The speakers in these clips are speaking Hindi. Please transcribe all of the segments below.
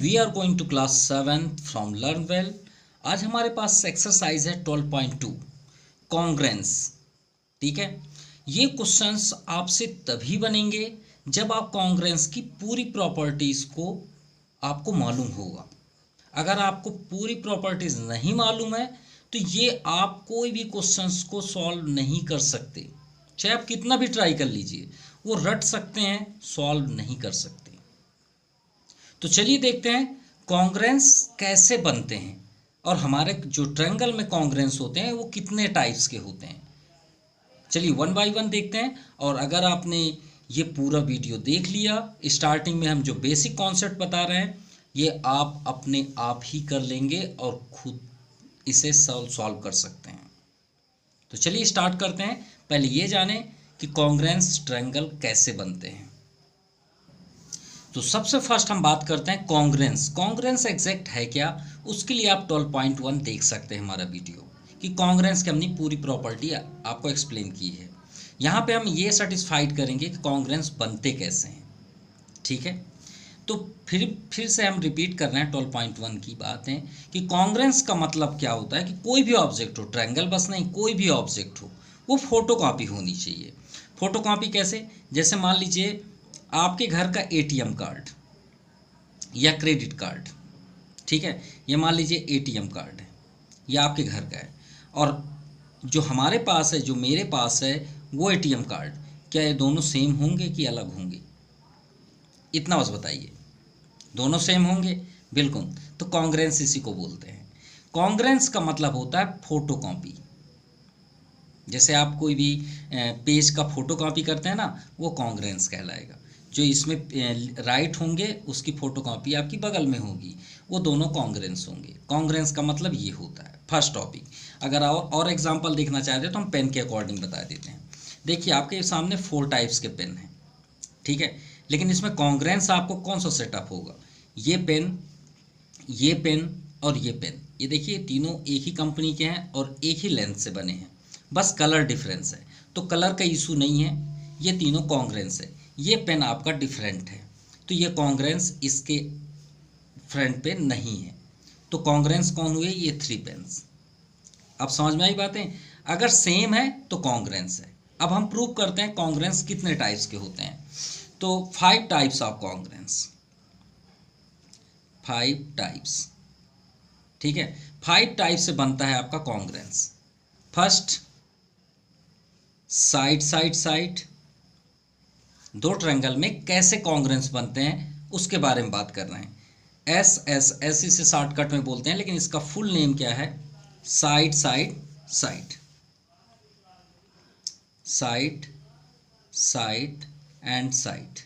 We are going to class 7 from learn well. आज हमारे पास एक्सरसाइज है 12.2 कॉन्ग्रेंस। ठीक है, ये क्वेश्चंस आपसे तभी बनेंगे जब आप कॉन्ग्रेंस की पूरी प्रॉपर्टीज़ को आपको मालूम होगा। अगर आपको पूरी प्रॉपर्टीज़ नहीं मालूम है तो ये आप कोई भी क्वेश्चंस को सॉल्व नहीं कर सकते, चाहे आप कितना भी ट्राई कर लीजिए, वो रट सकते हैं, सॉल्व नहीं कर सकते। तो चलिए देखते हैं कॉन्ग्रेंस कैसे बनते हैं और हमारे जो ट्रायंगल में कॉन्ग्रेंस होते हैं वो कितने टाइप्स के होते हैं। चलिए वन बाय वन देखते हैं। और अगर आपने ये पूरा वीडियो देख लिया, स्टार्टिंग में हम जो बेसिक कॉन्सेप्ट बता रहे हैं ये आप अपने आप ही कर लेंगे और खुद इसे सॉल्व कर सकते हैं। तो चलिए स्टार्ट करते हैं। पहले ये जानें कि कॉन्ग्रेंस ट्रायंगल कैसे बनते हैं। तो सबसे फर्स्ट हम बात करते हैं कॉन्ग्रेंस। कॉन्ग्रेंस एग्जैक्ट है क्या, उसके लिए आप 12.1 देख सकते हैं हमारा वीडियो कि कॉन्ग्रेंस की हमने पूरी प्रॉपर्टी आपको एक्सप्लेन की है। यहाँ पे हम ये सेटिस्फाइड करेंगे कि कॉन्ग्रेंस बनते कैसे हैं। ठीक है, तो फिर से हम रिपीट कर रहे हैं 12.1 की बात है कि कॉन्ग्रेंस का मतलब क्या होता है कि कोई भी ऑब्जेक्ट हो, ट्रायंगल बस नहीं, कोई भी ऑब्जेक्ट हो वो फोटोकॉपी होनी चाहिए। फोटोकॉपी कैसे, जैसे मान लीजिए आपके घर का एटीएम कार्ड या क्रेडिट कार्ड, ठीक है, ये मान लीजिए एटीएम कार्ड है, ये आपके घर का है, और जो हमारे पास है, जो मेरे पास है वो एटीएम कार्ड, क्या ये दोनों सेम होंगे कि अलग होंगे? इतना बस बताइए। दोनों सेम होंगे, बिल्कुल। तो कॉन्ग्रेंस इसी को बोलते हैं। कॉन्ग्रेंस का मतलब होता है फोटोकॉपी। जैसे आप कोई भी पेज का फोटोकॉपी करते हैं ना, वो कॉन्ग्रेंस कहलाएगा। जो इसमें राइट होंगे उसकी फोटोकॉपी आपकी बगल में होगी, वो दोनों कॉन्ग्रेंस होंगे। कॉन्ग्रेंस का मतलब ये होता है। फर्स्ट टॉपिक, अगर और एग्जांपल देखना चाहते हैं तो हम पेन के अकॉर्डिंग बता देते हैं। देखिए आपके सामने 4 टाइप्स के पेन हैं, ठीक है, लेकिन इसमें कॉन्ग्रेंस आपको कौन सा सेटअप होगा? ये पेन, ये पेन और ये पेन, ये देखिए तीनों एक ही कंपनी के हैं और एक ही लेंथ से बने हैं, बस कलर डिफरेंस है। तो कलर का इशू नहीं है, ये तीनों कॉन्ग्रेंस है। ये पेन आपका डिफरेंट है तो ये कॉन्ग्रेंस इसके फ्रंट पे नहीं है। तो कॉन्ग्रेंस कौन हुए? ये 3 पेन्स। अब समझ में आई बातें? अगर सेम है तो कॉन्ग्रेंस है। अब हम प्रूव करते हैं कॉन्ग्रेंस कितने टाइप्स के होते हैं। तो 5 टाइप्स ऑफ कॉन्ग्रेंस, 5 टाइप्स, ठीक है। 5 टाइप से बनता है आपका congruence. First, side side side. दो ट्रायंगल में कैसे कॉन्ग्रेंस बनते हैं उसके बारे में बात कर रहे हैं। एस इसे शॉर्टकट में बोलते हैं, लेकिन इसका फुल नेम क्या है? Side side side, side side and side.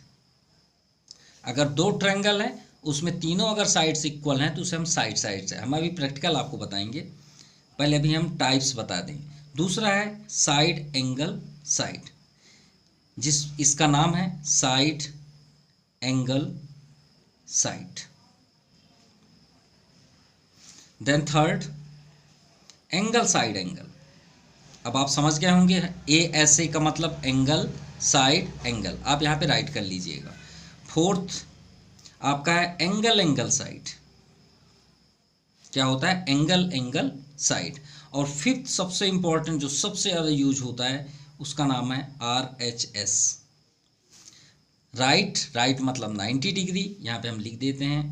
अगर दो ट्रायंगल है उसमें तीनों अगर साइड्स इक्वल हैं तो उसे हम साइड साइड से, हम अभी प्रैक्टिकल आपको बताएंगे, पहले अभी हम टाइप्स बता दें। दूसरा है साइड एंगल साइड, इसका नाम है side angle side. Then third, angle side angle. अब आप समझ गए होंगे ASA का मतलब एंगल साइड एंगल, आप यहाँ पे राइट कर लीजिएगा। फोर्थ आपका है एंगल एंगल साइड, क्या होता है? Angle angle side. और फिफ्थ सबसे इंपॉर्टेंट जो सबसे ज़्यादा यूज होता है उसका नाम है RHS, राइट। राइट मतलब 90 डिग्री, यहाँ पे हम लिख देते हैं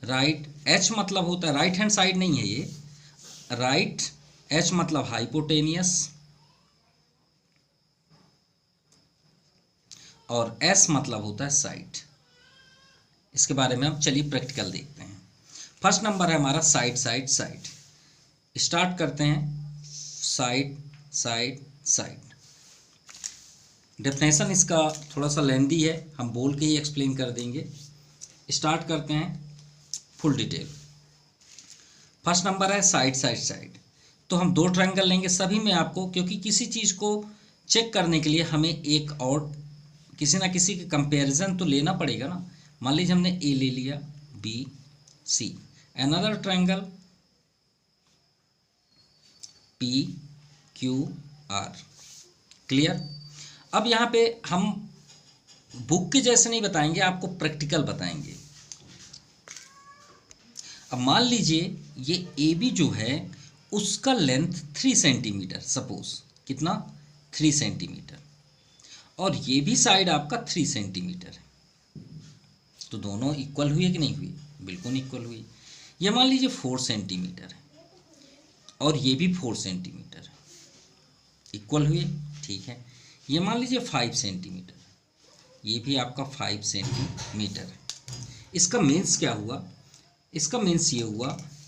राइट। H मतलब होता है, राइट हैंड साइड नहीं है ये, राइट। H मतलब हाइपोटेनियस, और S मतलब होता है साइड। इसके बारे में हम चलिए प्रैक्टिकल देखते हैं। फर्स्ट नंबर है हमारा साइड साइड साइड। स्टार्ट करते हैं साइड साइड साइड। डेफिनेशन इसका थोड़ा सा लेंदी है, हम बोल के ही एक्सप्लेन कर देंगे। स्टार्ट करते हैं फुल डिटेल। फर्स्ट नंबर है साइड साइड साइड। तो हम दो ट्रायंगल लेंगे सभी में आपको, क्योंकि किसी चीज़ को चेक करने के लिए हमें एक और किसी ना किसी के कंपैरिजन तो लेना पड़ेगा ना। मान लीजिए हमने A ले लिया, B, C, another triangle PQR। Clear? अब यहाँ पे हम बुक के जैसे नहीं बताएंगे, आपको प्रैक्टिकल बताएंगे। अब मान लीजिए ये ए बी जो है उसका लेंथ 3 सेंटीमीटर, सपोज कितना 3 सेंटीमीटर, और ये भी साइड आपका 3 सेंटीमीटर है, तो दोनों इक्वल हुए कि नहीं हुए? बिल्कुल इक्वल हुई। ये मान लीजिए 4 सेंटीमीटर है और ये भी 4 सेंटीमीटर है, इक्वल हुए, ठीक है। ये मान लीजिए 5 सेंटीमीटर, ये भी आपका 5 सेंटीमीटर है। इसका मीन्स क्या हुआ? इसका मीन्स ये हुआ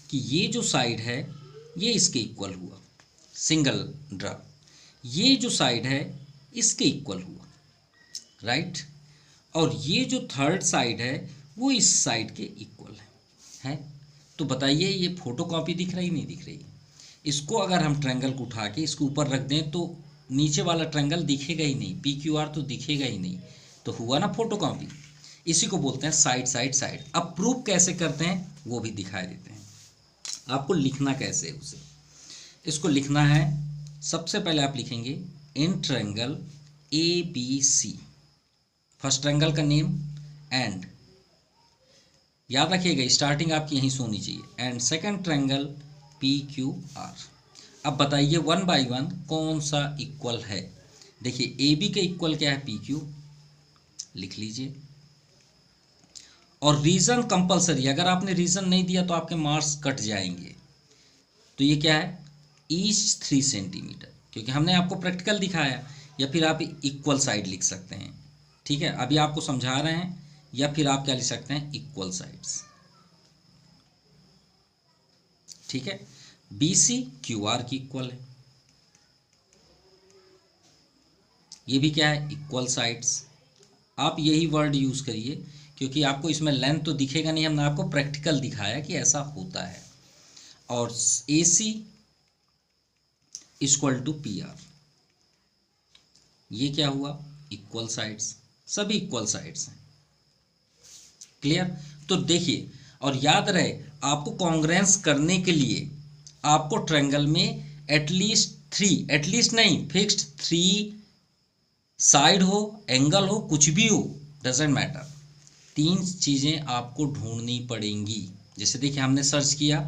कि ये जो साइड है ये इसके इक्वल हुआ, सिंगल ड्रा, ये जो साइड है इसके इक्वल हुआ, राइट। और ये जो थर्ड साइड है वो इस साइड के इक्वल है। तो बताइए ये फोटोकॉपी दिख रही नहीं दिख रही? इसको अगर हम ट्रायंगल को उठा के इसके ऊपर रख दें तो नीचे वाला ट्रायंगल दिखेगा ही नहीं, पी क्यू आर तो दिखेगा ही नहीं, तो हुआ ना फोटोकॉपी। इसी को बोलते हैं साइड साइड साइड। अब प्रूफ कैसे करते हैं वो भी दिखाई देते हैं, आपको लिखना कैसे है उसे। इसको लिखना है, सबसे पहले आप लिखेंगे in triangle A B C, first triangle का नेम एंड, याद रखिएगा स्टार्टिंग आपकी यहीं से होनी चाहिए, and second triangle P Q R. अब बताइए वन बाय वन कौन सा इक्वल है। देखिए ए बी के इक्वल क्या है? पी क्यू, लिख लीजिए। और रीजन कंपलसरी, अगर आपने रीजन नहीं दिया तो आपके मार्क्स कट जाएंगे। तो ये क्या है? ईच 3 सेंटीमीटर, क्योंकि हमने आपको प्रैक्टिकल दिखाया, या फिर आप इक्वल साइड लिख सकते हैं, ठीक है। अभी आपको समझा रहे हैं, या फिर आप क्या लिख सकते हैं? इक्वल साइड्स, ठीक है। बी सी क्यू आर की इक्वल है, ये भी क्या है? Equal sides. आप यही वर्ड यूज करिए, क्योंकि आपको इसमें लेंथ तो दिखेगा नहीं, हमने आपको प्रैक्टिकल दिखाया कि ऐसा होता है। और ए सी इक्वल टू पी आर, ये क्या हुआ? इक्वल साइड्स, सभी इक्वल साइड्स हैं, क्लियर। तो देखिए, और याद रहे आपको कॉन्ग्रेंस करने के लिए आपको ट्रायंगल में एटलीस्ट 3, एटलीस्ट नहीं फिक्स्ड 3 साइड हो, एंगल हो, कुछ भी हो, डजेंट मैटर, 3 चीज़ें आपको ढूंढनी पड़ेंगी। जैसे देखिए हमने सर्च किया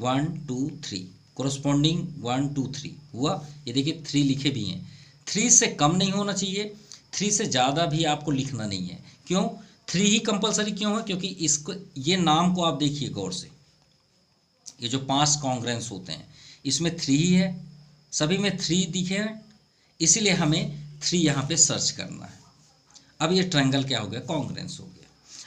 1 2 3, कोरस्पॉन्डिंग 1 2 3 हुआ, ये देखिए 3 लिखे भी हैं। 3 से कम नहीं होना चाहिए, 3 से ज़्यादा भी आपको लिखना नहीं है। क्यों 3 ही कंपलसरी क्यों है? क्योंकि इसको, ये नाम को आप देखिए गौर से, ये जो 5 कॉन्ग्रेंस होते हैं इसमें 3 ही है, सभी में 3 दिखे हैं, इसीलिए हमें 3 यहाँ पे सर्च करना है। अब ये ट्रायंगल क्या हो गया? कॉन्ग्रेंस हो गया।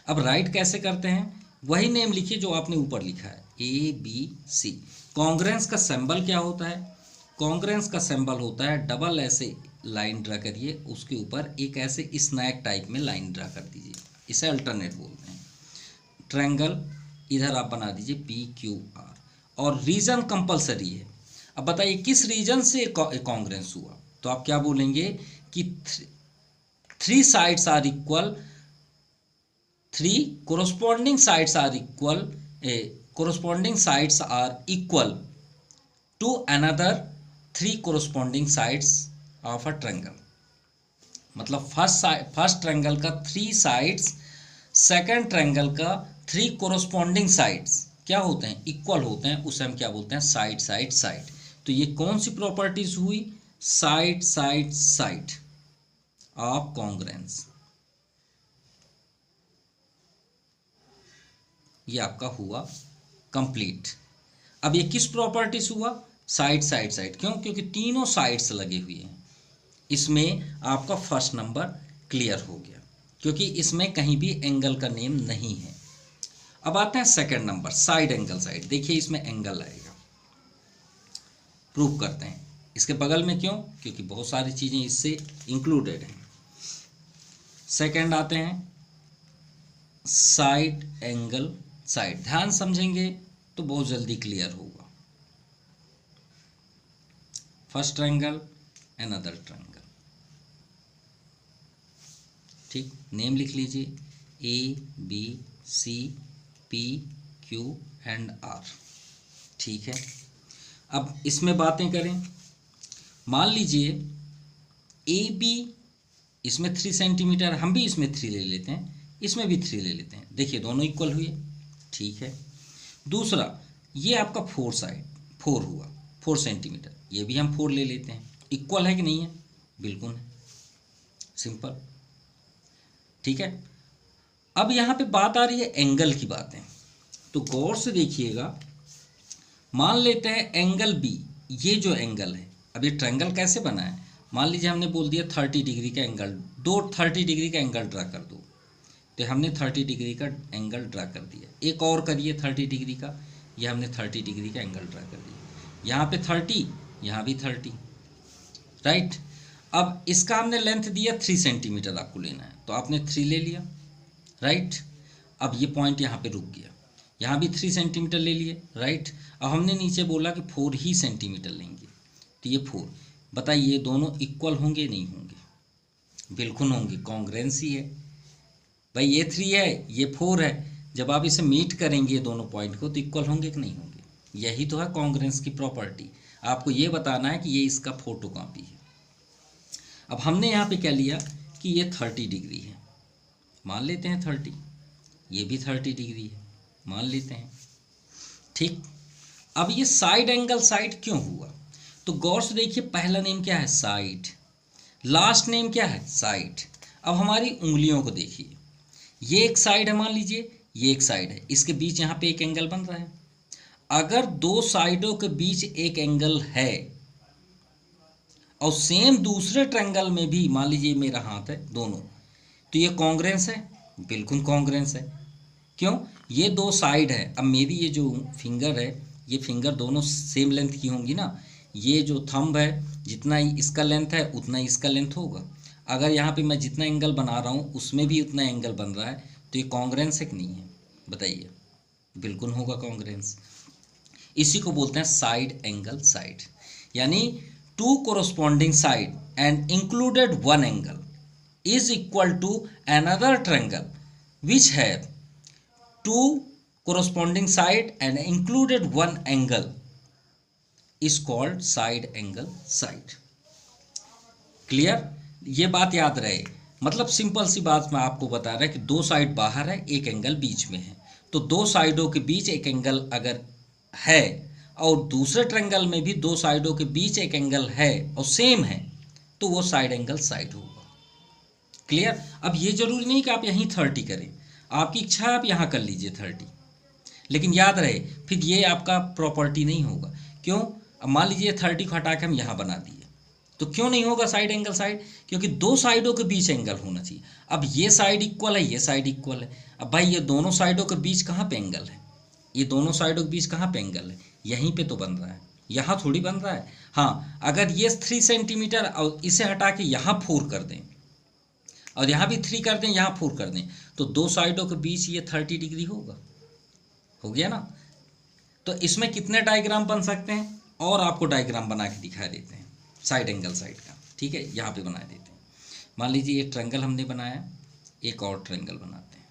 अब राइट कैसे करते हैं? वही नेम लिखिए जो आपने ऊपर लिखा है, ए बी सी। कॉन्ग्रेंस का सिंबल क्या होता है? कॉन्ग्रेंस का सिंबल होता है डबल ऐसे लाइन ड्रा करिए, उसके ऊपर एक ऐसे स्नैक टाइप में लाइन ड्रा कर दीजिए, इसे अल्टरनेट बोलते हैं। ट्रायंगल इधर आप बना दीजिए पी क्यू आर, और रीजन कंपलसरी है। अब बताइए किस रीजन से कॉन्ग्रेंस हुआ? तो आप क्या बोलेंगे कि 3 sides are equal, 3 corresponding sides are equal, corresponding sides are equal to another 3 corresponding sides of a triangle। मतलब फर्स्ट ट्रायंगल का 3 साइड्स, सेकंड ट्रायंगल का 3 corresponding sides क्या होते हैं? इक्वल होते हैं, उसे हम क्या बोलते हैं? Side side side. तो ये कौन सी प्रॉपर्टीज हुई? Side side side of congruence, ये आपका हुआ कंप्लीट। अब ये किस प्रॉपर्टी से हुआ? Side side side. क्यों? क्योंकि तीनों साइड्स लगे हुए हैं। इसमें आपका फर्स्ट नंबर क्लियर हो गया, क्योंकि इसमें कहीं भी एंगल का नेम नहीं है। अब आते हैं second number, side angle side. देखिए इसमें एंगल आएगा, प्रूव करते हैं। इसके बगल में क्यों? क्योंकि बहुत सारी चीज़ें इससे इंक्लूडेड हैं। सेकंड आते हैं साइड एंगल साइड। ध्यान समझेंगे तो बहुत जल्दी क्लियर होगा। फर्स्ट ट्रायंगल, अनदर ट्रायंगल, ठीक। नेम लिख लीजिए A B C P Q and R, ठीक है। अब इसमें बातें करें, मान लीजिए ए बी, इसमें 3 सेंटीमीटर, हम भी इसमें 3 ले लेते हैं, इसमें भी 3 ले लेते हैं। देखिए दोनों इक्वल हुए, ठीक है। दूसरा ये आपका 4 साइड 4 हुआ, 4 सेंटीमीटर, ये भी हम 4 ले लेते हैं। इक्वल है कि नहीं है? बिल्कुल है, सिंपल। ठीक है, अब यहाँ पे बात आ रही है एंगल की बातें, तो गौर से देखिएगा। मान लेते हैं एंगल बी, ये जो एंगल है, अब ये ट्रायंगल कैसे बना है, मान लीजिए हमने बोल दिया 30 डिग्री का एंगल, दो 30 डिग्री का एंगल ड्रा कर दो, तो हमने 30 डिग्री का एंगल ड्रा कर दिया। एक और करिए 30 डिग्री का, यह हमने 30 डिग्री का एंगल ड्रा कर दिया। यहाँ पे 30, यहाँ भी 30, राइट। अब इसका हमने लेंथ दिया 3 सेंटीमीटर आपको लेना है, तो आपने 3 ले लिया, राइट। अब ये पॉइंट यहाँ पे रुक गया, यहाँ भी 3 सेंटीमीटर ले लिए, राइट। अब हमने नीचे बोला कि 4 ही सेंटीमीटर लेंगे, तो ये 4, बताइए ये दोनों इक्वल होंगे नहीं होंगे? बिल्कुल होंगे, कॉन्ग्रेंस ही है भाई। ये 3 है, ये 4 है, जब आप इसे मीट करेंगे दोनों पॉइंट को, तो इक्वल होंगे कि नहीं होंगे? यही तो है कॉन्ग्रेंस की प्रॉपर्टी। आपको ये बताना है कि ये इसका फोटो कॉपी है। अब हमने यहाँ पे क्या लिया कि ये 30 डिग्री है, मान लेते हैं 30, ये भी 30 डिग्री है, मान लेते हैं, ठीक। अब ये साइड एंगल साइड क्यों हुआ, तो गौर से देखिए, पहला नेम क्या है? साइड, लास्ट नेम क्या है? साइड। अब हमारी उंगलियों को देखिए, ये एक साइड है, मान लीजिए ये एक साइड है, इसके बीच यहाँ पे एक एंगल बन रहा है। अगर दो साइडों के बीच एक एंगल है और सेम दूसरे ट्रायंगल में भी, मान लीजिए मेरा हाथ है दोनों, तो ये कॉन्ग्रेंस है? बिल्कुल कॉन्ग्रेंस है। क्यों? ये दो साइड है। अब मेरी ये जो फिंगर है, ये फिंगर दोनों सेम लेंथ की होंगी ना, ये जो थंब है जितना ही इसका लेंथ है उतना ही इसका लेंथ होगा। अगर यहाँ पे मैं जितना एंगल बना रहा हूँ उसमें भी उतना एंगल बन रहा है, तो ये कॉन्ग्रेंस है कि नहीं है? बताइए, बिल्कुल होगा कॉन्ग्रेंस। इसी को बोलते हैं साइड एंगल साइड, यानी two corresponding side and included one angle is equal to another triangle which have two corresponding side and included one angle is called side angle side। Clear? ये बात याद रहे, मतलब सिंपल सी बात मैं आपको बता रहा है कि दो साइड बाहर है, एक एंगल बीच में है, तो दो साइडों के बीच एक एंगल अगर है और दूसरे ट्रायंगल में भी दो साइडों के बीच एक एंगल है और सेम है, तो वो साइड एंगल साइड होगा। क्लियर? अब ये जरूरी नहीं कि आप यहीं 30 करें, आपकी इच्छा है आप यहाँ कर लीजिए 30, लेकिन याद रहे फिर ये आपका प्रॉपर्टी नहीं होगा। क्यों? अब मान लीजिए 30 को हटा के हम यहाँ बना दिए, तो क्यों नहीं होगा साइड एंगल साइड? क्योंकि दो साइडों के बीच एंगल होना चाहिए। अब ये साइड इक्वल है, ये साइड इक्वल है, अब भाई ये दोनों साइडों के बीच कहाँ पे एंगल है? ये दोनों साइडों के बीच कहाँ पे एंगल है? यहीं पे तो बन रहा है, यहाँ थोड़ी बन रहा है। हाँ, अगर ये 3 सेंटीमीटर और इसे हटा के यहाँ 4 कर दें और यहाँ भी 3 कर दें, यहाँ 4 कर दें, तो दो साइडों के बीच ये 30 डिग्री होगा। हो गया ना? तो इसमें कितने डायग्राम बन सकते हैं, और आपको डायग्राम बना के दिखा देते हैं साइड एंगल साइड का। ठीक है, यहाँ पे बना देते हैं। मान लीजिए ये ट्रायंगल हमने बनाया, एक और ट्रायंगल बनाते हैं।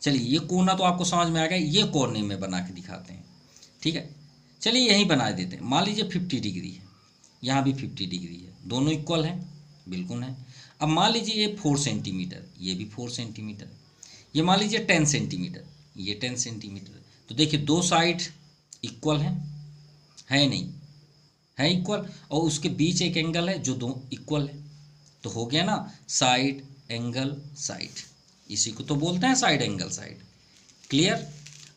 चलिए ये कोना तो आपको समझ में आ गया, ये कोने में बना के दिखाते हैं। ठीक है, चलिए यहीं बना देते हैं। मान लीजिए 50 डिग्री है, यहाँ भी 50 डिग्री है, दोनों इक्वल हैं? बिल्कुल है। अब मान लीजिए ये 4 सेंटीमीटर, ये भी 4 सेंटीमीटर, ये मान लीजिए 10 सेंटीमीटर, ये 10 सेंटीमीटर, तो देखिए दो साइड इक्वल हैं, है नहीं? है इक्वल, और उसके बीच एक एंगल है जो दो इक्वल है, तो हो गया ना साइड एंगल साइड। इसी को तो बोलते हैं साइड एंगल साइड। क्लियर?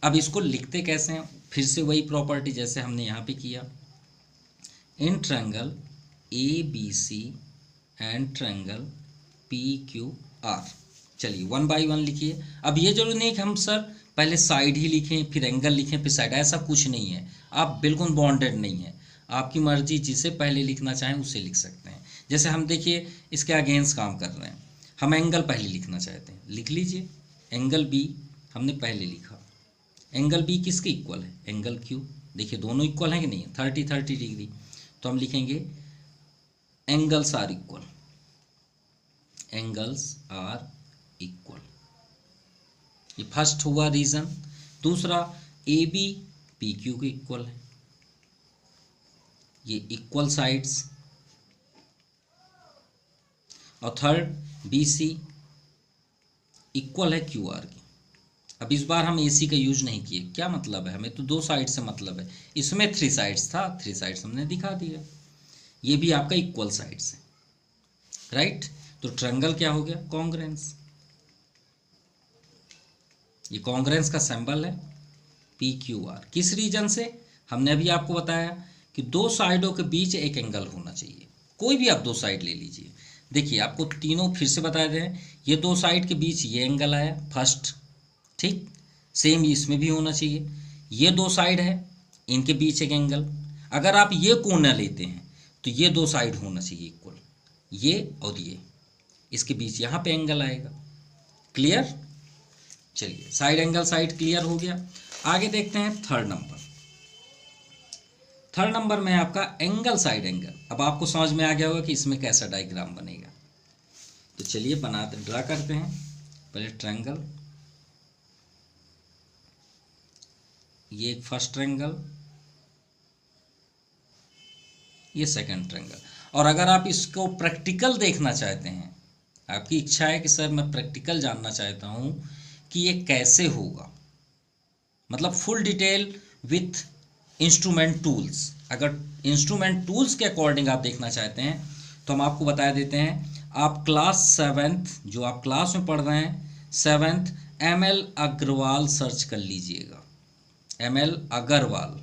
अब इसको लिखते कैसे हैं? फिर से वही प्रॉपर्टी जैसे हमने यहाँ पे किया, इन triangle ABC and triangle PQR। चलिए 1 बाई 1 लिखिए। अब ये जरूरी नहीं कि हम सर पहले साइड ही लिखें फिर एंगल लिखें फिर साइड, ऐसा कुछ नहीं है। आप बिल्कुल बॉन्डेड नहीं है, आपकी मर्जी, जिसे पहले लिखना चाहें उसे लिख सकते हैं। जैसे हम देखिए इसके अगेंस्ट काम कर रहे हैं, हम एंगल पहले लिखना चाहते हैं, लिख लीजिए एंगल B हमने पहले लिखा। एंगल B किसके इक्वल है? Angle Q। देखिए दोनों इक्वल हैं कि नहीं? 30 डिग्री, तो हम लिखेंगे angles are equal, angles are equal. ये फर्स्ट हुआ रीजन। दूसरा AB PQ के इक्वल है, ये इक्वल साइड्स। और थर्ड BC इक्वल है QR की। अब इस बार हम AC का यूज नहीं किए, क्या मतलब है, हमें तो 2 साइड से मतलब है, इसमें 3 साइड्स था, 3 साइड्स हमने दिखा दिया, ये भी आपका इक्वल साइड्स है, राइट। तो ट्रायंगल क्या हो गया, कॉन्ग्रेंस, ये कॉन्ग्रेंस का सिंबल है PQR। किस रीजन से, हमने अभी आपको बताया कि 2 साइडों के बीच एक एंगल होना चाहिए, कोई भी आप 2 साइड ले लीजिए। देखिए आपको तीनों फिर से बता दें, ये 2 साइड के बीच ये एंगल आया फर्स्ट, ठीक, सेम इसमें भी होना चाहिए। ये 2 साइड है, इनके बीच एक एंगल, अगर आप ये कोना लेते हैं तो ये 2 साइड होना चाहिए इक्वल, ये और ये, इसके बीच यहाँ पे एंगल आएगा, क्लियर। चलिए साइड एंगल साइड क्लियर हो गया। आगे देखते हैं थर्ड नंबर। थर्ड नंबर में आपका एंगल साइड एंगल। अब आपको समझ में आ गया होगा कि इसमें कैसा डायग्राम बनेगा, तो चलिए बनाते ड्रा करते हैं। पहले ट्रायंगल, ये एक फर्स्ट ट्रायंगल, ये सेकंड ट्रायंगल। और अगर आप इसको प्रैक्टिकल देखना चाहते हैं, आपकी इच्छा है कि सर मैं प्रैक्टिकल जानना चाहता हूँ कि ये कैसे होगा, मतलब full detail with instrument tools, अगर इंस्ट्रूमेंट टूल्स के अकॉर्डिंग आप देखना चाहते हैं तो हम आपको बता देते हैं, आप क्लास 7th जो आप क्लास में पढ़ रहे हैं 7th ML अग्रवाल सर्च कर लीजिएगा, ML अग्रवाल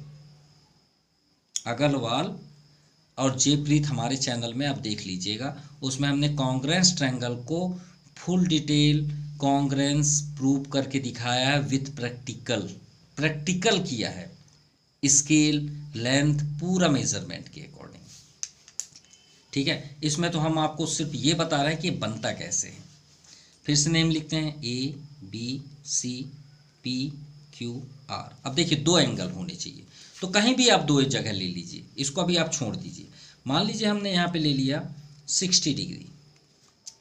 और जयप्रीत हमारे चैनल में आप देख लीजिएगा, उसमें हमने कॉन्ग्रेंस ट्रायंगल को फुल डिटेल कॉन्ग्रेंस प्रूव करके दिखाया है विथ प्रैक्टिकल किया है, स्केल लेंथ पूरा मेजरमेंट के अकॉर्डिंग, ठीक है। इसमें तो हम आपको सिर्फ ये बता रहे हैं कि बनता कैसे है। फिर से नेम लिखते हैं ABCPQR। अब देखिए 2 एंगल होने चाहिए, तो कहीं भी आप 2 जगह ले लीजिए, इसको अभी आप छोड़ दीजिए। मान लीजिए हमने यहाँ पे ले लिया 60 डिग्री,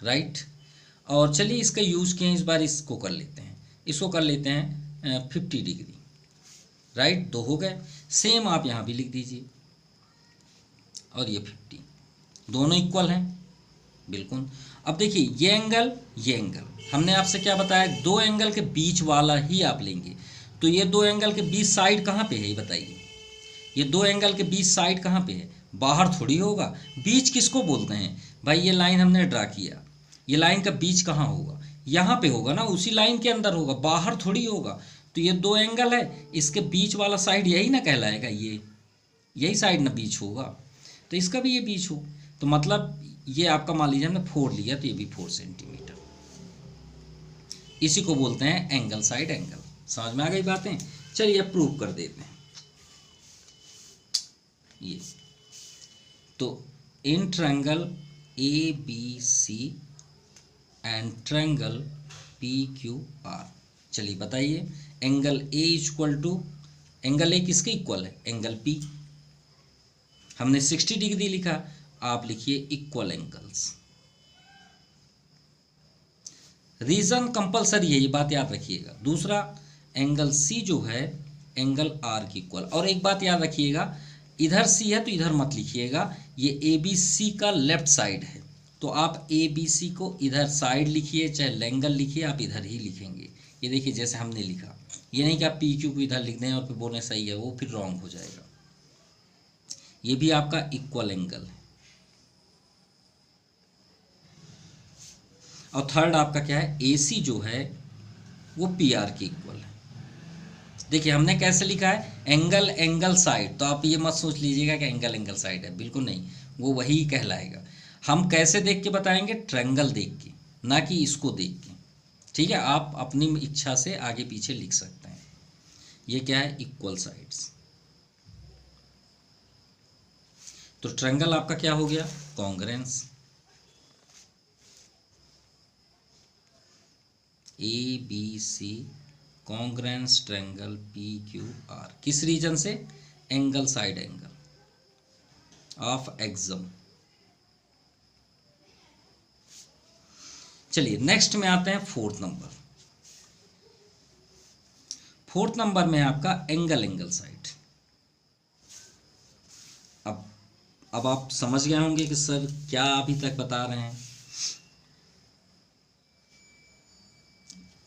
राइट, और चलिए इसका यूज़ किए, इस बार इसको कर लेते हैं, इसको कर लेते हैं 50 डिग्री, राइट, 2 हो गए। सेम आप यहाँ भी लिख दीजिए, और ये 50, दोनों इक्वल हैं, बिल्कुल। अब देखिए ये एंगल हमने आपसे क्या बताया, 2 एंगल के बीच वाला ही आप लेंगे, तो ये 2 एंगल के बीच साइड कहाँ पे है, ये बताइए, ये 2 एंगल के बीच साइड कहाँ पे है, बाहर थोड़ी होगा। बीच किसको बोलते हैं भाई, ये लाइन हमने ड्रा किया, ये लाइन का बीच कहाँ होगा, यहाँ पे होगा ना, उसी लाइन के अंदर होगा, बाहर थोड़ी होगा। तो ये 2 एंगल है, इसके बीच वाला साइड यही ना कहलाएगा, ये यही साइड ना बीच होगा, तो इसका भी ये बीच हो, तो मतलब ये आपका मान लीजिए हमने 4 लिया, तो ये भी 4 सेंटीमीटर, इसी को बोलते हैं एंगल साइड एंगल। समझ में आ गई बातें। चलिए अब प्रूव कर देते हैं ये। तो in triangle ABC and triangle PQR, चलिए बताइए, angle A equal to, angle A किसके इक्वल है, एंगल P। हमने 60 डिग्री लिखा, आप लिखिए इक्वल एंगल्स। रीजन कंपलसरी है, ये बात याद रखिएगा। दूसरा एंगल C जो है एंगल R की इक्वल। और एक बात याद रखिएगा, इधर C है तो इधर मत लिखिएगा, ये ABC का लेफ्ट साइड है, तो आप ABC को इधर साइड लिखिए, चाहे लेंगल लिखिए, आप इधर ही लिखेंगे। ये देखिए जैसे हमने लिखा, ये नहीं कि आप PQ को इधर लिख दें और फिर बोलें सही है, वो फिर रॉन्ग हो जाएगा। ये भी आपका इक्वल एंगल है। और थर्ड आपका क्या है, AC जो है वो PR के इक्वल है। देखिए हमने कैसे लिखा है, एंगल साइड, तो आप ये मत सोच लीजिएगा कि एंगल साइड है, बिल्कुल नहीं, वो वही कहलाएगा। हम कैसे देख के बताएंगे, ट्रायंगल देख के, ना कि इसको देख के, ठीक है। आप अपनी इच्छा से आगे पीछे लिख सकते हैं। ये क्या है, इक्वल साइड्स। तो ट्रायंगल आपका क्या हो गया, congruence. ABC congruence triangle PQR, किस रीजन से, एंगल साइड एंगल ऑफ एक्सम। चलिए नेक्स्ट में आते हैं फोर्थ नंबर। फोर्थ नंबर में आपका एंगल साइड। अब आप समझ गए होंगे कि सर क्या अभी तक बता रहे हैं।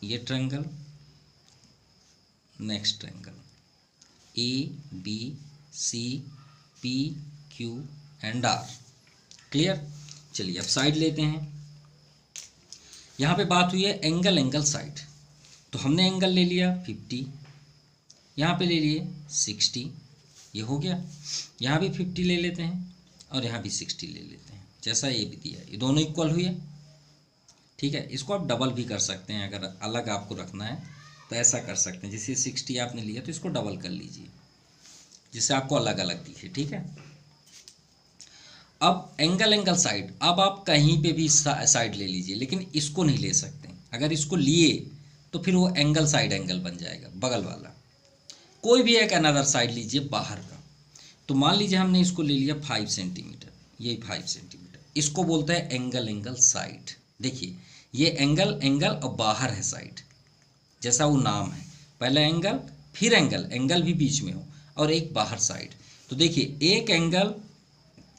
ये triangle, next triangle ABCPQ&R। Clear. चलिए अब साइड लेते हैं। यहाँ पे बात हुई है एंगल साइड, तो हमने एंगल ले लिया 50, यहाँ पे ले लिए 60, ये हो गया। यहाँ भी 50 ले लेते हैं और यहाँ भी 60 ले लेते हैं, जैसा ये भी दिया, ये दोनों इक्वल हुए। ठीक है, इसको आप डबल भी कर सकते हैं, अगर अलग आपको रखना है तो ऐसा कर सकते हैं। जैसे 60 आपने लिया तो इसको डबल कर लीजिए, जिससे आपको अलग अलग दिखे। ठीक है, अब एंगल साइड, अब आप कहीं पे भी साइड ले लीजिए, लेकिन इसको नहीं ले सकते। अगर इसको लिए तो फिर वो एंगल साइड एंगल बन जाएगा, बगल वाला। कोई भी एक अनदर साइड लीजिए बाहर का। तो मान लीजिए हमने इसको ले लिया 5 सेंटीमीटर, ये 5 सेंटीमीटर, इसको बोलते हैं एंगल साइड। देखिए ये एंगल और बाहर है साइड, जैसा वो नाम है, पहले एंगल फिर एंगल भी बीच में हो और एक बाहर साइड। तो देखिए एक एंगल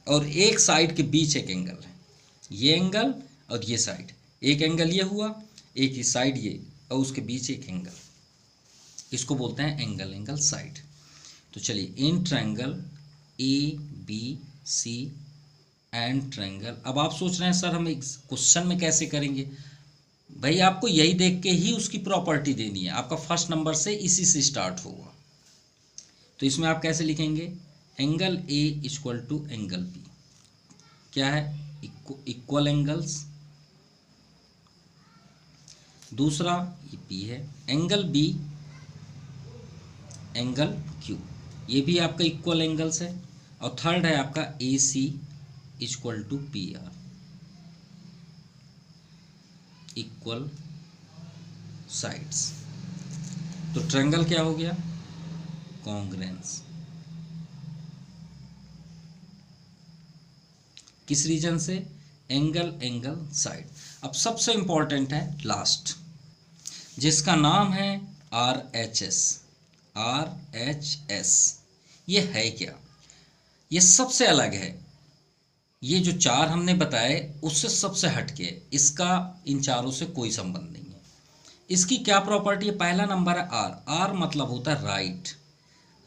और एक साइड के बीच एक एंगल है, ये एंगल और ये साइड, एक एंगल ये हुआ, एक ही साइड ये, और उसके बीच एक एंगल, इसको बोलते हैं एंगल साइड। तो चलिए इन ट्रायंगल ABC एंड ट्रायंगल। अब आप सोच रहे हैं सर हम एक क्वेश्चन में कैसे करेंगे? भाई आपको यही देख के ही उसकी प्रॉपर्टी देनी है, आपका फर्स्ट नंबर से इसी से स्टार्ट होगा। तो इसमें आप कैसे लिखेंगे? Angle A equal to angle B, क्या है? Equal angles. दूसरा ये P है, एंगल B एंगल Q, ये भी आपका इक्वल एंगल्स है। और थर्ड है आपका AC equal to PR, equal sides. तो ट्रायंगल क्या हो गया? कॉन्ग्रुएंस। किस रीजन से? Angle side. अब सबसे इंपॉर्टेंट है लास्ट, जिसका नाम है RHS। ये है क्या? ये सबसे अलग है, ये जो चार हमने बताए उससे सबसे हटके है, इसका इन चारों से कोई संबंध नहीं है। इसकी क्या प्रॉपर्टी है? पहला नंबर है R मतलब होता है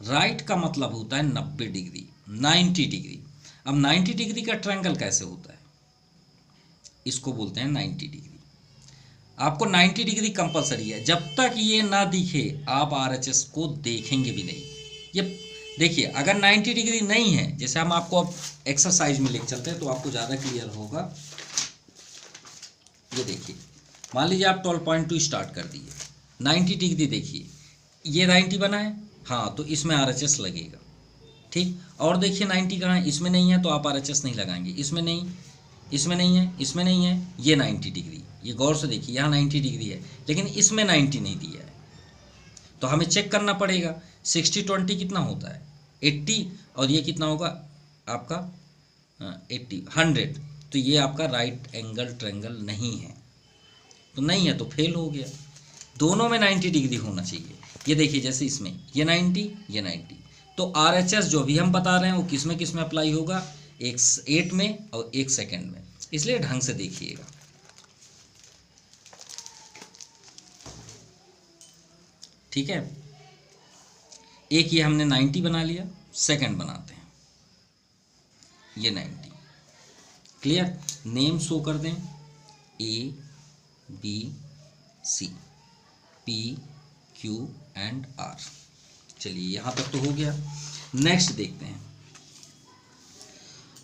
राइट का मतलब होता है 90 डिग्री, 90 डिग्री। अब 90 डिग्री का ट्रायंगल कैसे होता है? इसको बोलते हैं 90 डिग्री। आपको 90 डिग्री कंपलसरी है, जब तक ये ना दिखे आप RHS को देखेंगे भी नहीं। ये देखिए अगर 90 डिग्री नहीं है, जैसे हम आपको अब एक्सरसाइज में लेके चलते हैं तो आपको ज़्यादा क्लियर होगा। ये देखिए मान लीजिए आप 12.2 स्टार्ट कर दिए, 90 डिग्री देखिए, ये 90 बना है, हाँ तो इसमें RHS लगेगा। ठीक, और देखिए 90 कहाँ है? इसमें नहीं है तो आप RHS नहीं लगाएंगे, इसमें नहीं है, ये 90 डिग्री, ये गौर से देखिए यहाँ 90 डिग्री है, लेकिन इसमें 90 नहीं दिया है, तो हमें चेक करना पड़ेगा। 60-20 कितना होता है? 80, और ये कितना होगा आपका 80 100, तो ये आपका राइट एंगल ट्रायंगल नहीं है, तो नहीं है तो फेल हो गया। दोनों में 90 डिग्री होना चाहिए। ये देखिए जैसे इसमें ये 90, तो RHS जो भी हम बता रहे हैं वो किस में अप्लाई होगा? 8 में और 1 सेकेंड में, इसलिए ढंग से देखिएगा। ठीक है, एक ये हमने 90 बना लिया, सेकंड बनाते हैं ये 90। क्लियर? नेम शो कर दें, ABC PQ&R। चलिए यहाँ तक तो हो गया। नेक्स्ट देखते हैं।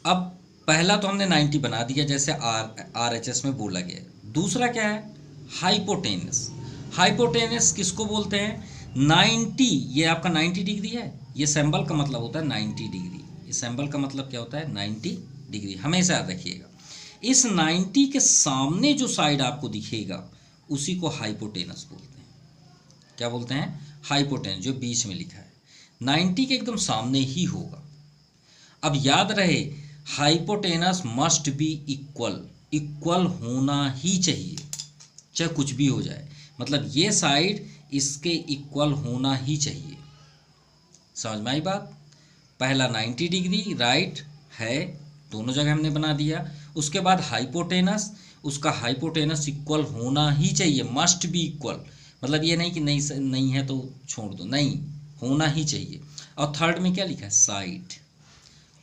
अब पहला तो हमने 90 बना दिया जैसे RHS में बोला गया। दूसरा क्या है? हाइपोटेनस किसको बोलते हैं? 90, ये आपका 90 डिग्री है, ये सिंबल का मतलब होता है 90 डिग्री। ये सिंबल का मतलब क्या होता है? 90 डिग्री, हमेशा याद रखिएगा। इस 90 के सामने जो साइड आपको दिखेगा उसी को हाइपोटेनस बोलते हैं। क्या बोलते हैं? हाइपोटेनस, जो बीच में लिखा है 90 के एकदम सामने ही होगा। अब याद रहे हाइपोटेनस मस्ट बी इक्वल होना ही चाहिए, चाहे कुछ भी हो जाए, मतलब ये साइड इसके इक्वल होना ही चाहिए। समझ में आई बात? पहला 90 डिग्री राइट है, दोनों जगह हमने बना दिया। उसके बाद हाइपोटेनस, उसका हाइपोटेनस इक्वल होना ही चाहिए, मस्ट बी इक्वल। मतलब ये नहीं कि नहीं नहीं है तो छोड़ दो, नहीं, होना ही चाहिए। और थर्ड में क्या लिखा है, साइड,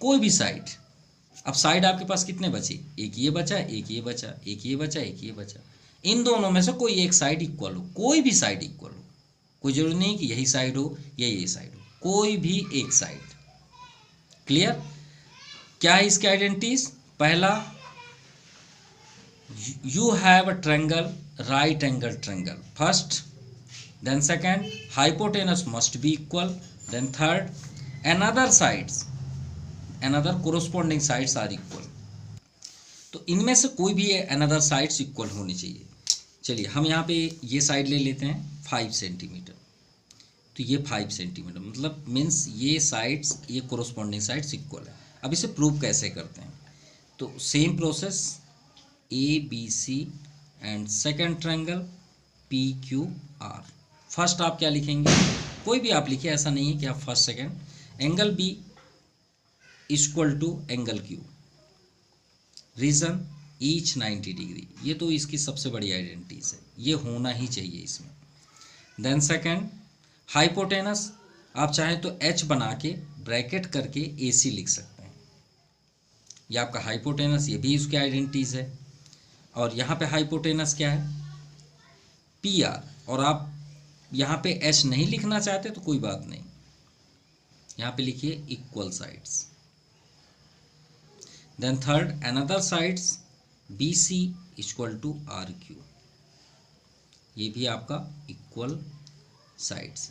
कोई भी साइड। अब साइड आपके पास कितने बचे, एक ये बचा, एक ये बचा, एक ये बचा, एक ये बचा। इन दोनों में से कोई एक साइड इक्वल हो, कोई भी साइड इक्वल हो, कोई जरूरी नहीं कि यही साइड हो या यही साइड हो, कोई भी एक साइड। क्लियर? क्या है इसके आइडेंटिटीज? पहला, you have a triangle, right angle triangle, first. Then second, hypotenuse must be equal. Then third, another sides, another corresponding sides are equal। तो इनमें से कोई भी another sides इक्वल होनी चाहिए। चलिए हम यहाँ पे ये साइड ले लेते हैं 5 सेंटीमीटर, तो ये 5 सेंटीमीटर मतलब मीन्स ये साइड्स, ये कोरोस्पॉन्डिंग साइड्स इक्वल है। अब इसे प्रूव कैसे करते हैं? तो same process, A B C and second triangle P Q R. First आप क्या लिखेंगे, कोई भी आप लिखिए, ऐसा नहीं है कि आप first second. Angle B equal to angle Q, reason each 90 degree, ये तो इसकी सबसे बड़ी आइडेंटिटीज है, ये होना ही चाहिए इसमें। देन सेकेंड, हाइपोटेनस, आप चाहें तो एच बना के ब्रैकेट करके ए सी लिख सकते हैं, ये आपका हाइपोटेनस, ये भी उसकी आइडेंटिटीज है। और यहाँ पे हाइपोटेनस क्या है, पी आर। और आप यहाँ पे एच नहीं लिखना चाहते तो कोई बात नहीं, यहाँ पे लिखिए equal sides. Then third, another sides B C equal to R Q, ये भी आपका इक्वल साइड्स।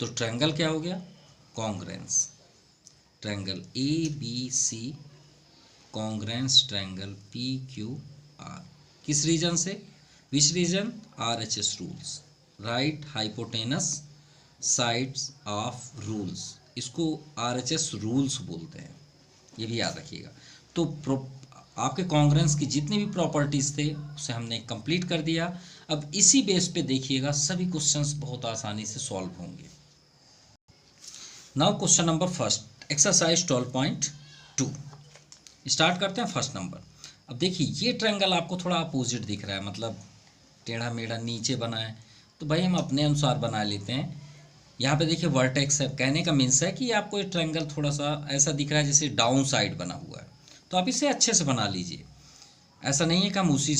तो ट्रायंगल क्या हो गया, congruence. Triangle A B C congruence triangle P Q R, किस रीजन से, which reason, R H S rules, right hypotenuse sides of rules, इसको आर एच एस रूल्स बोलते हैं, ये भी याद रखिएगा। तो आपके कॉन्ग्रेंस की जितनी भी प्रॉपर्टीज थे उसे हमने कंप्लीट कर दिया। अब इसी बेस पे देखिएगा सभी क्वेश्चंस बहुत आसानी से सॉल्व होंगे। Now question number first, exercise 12.2 start करते हैं। फर्स्ट नंबर, अब देखिए ये ट्रायंगल आपको थोड़ा अपोजिट दिख रहा है, मतलब टेढ़ा मेढ़ा नीचे बना है, तो भाई हम अपने अनुसार बना लेते हैं। यहाँ पे देखिए वर्टेक्स है, कहने का मीन्स है कि आपको ये ट्रायंगल थोड़ा सा ऐसा दिख रहा है जैसे डाउन साइड बना हुआ है, तो आप इसे अच्छे से बना लीजिए। ऐसा नहीं है कि हम उसी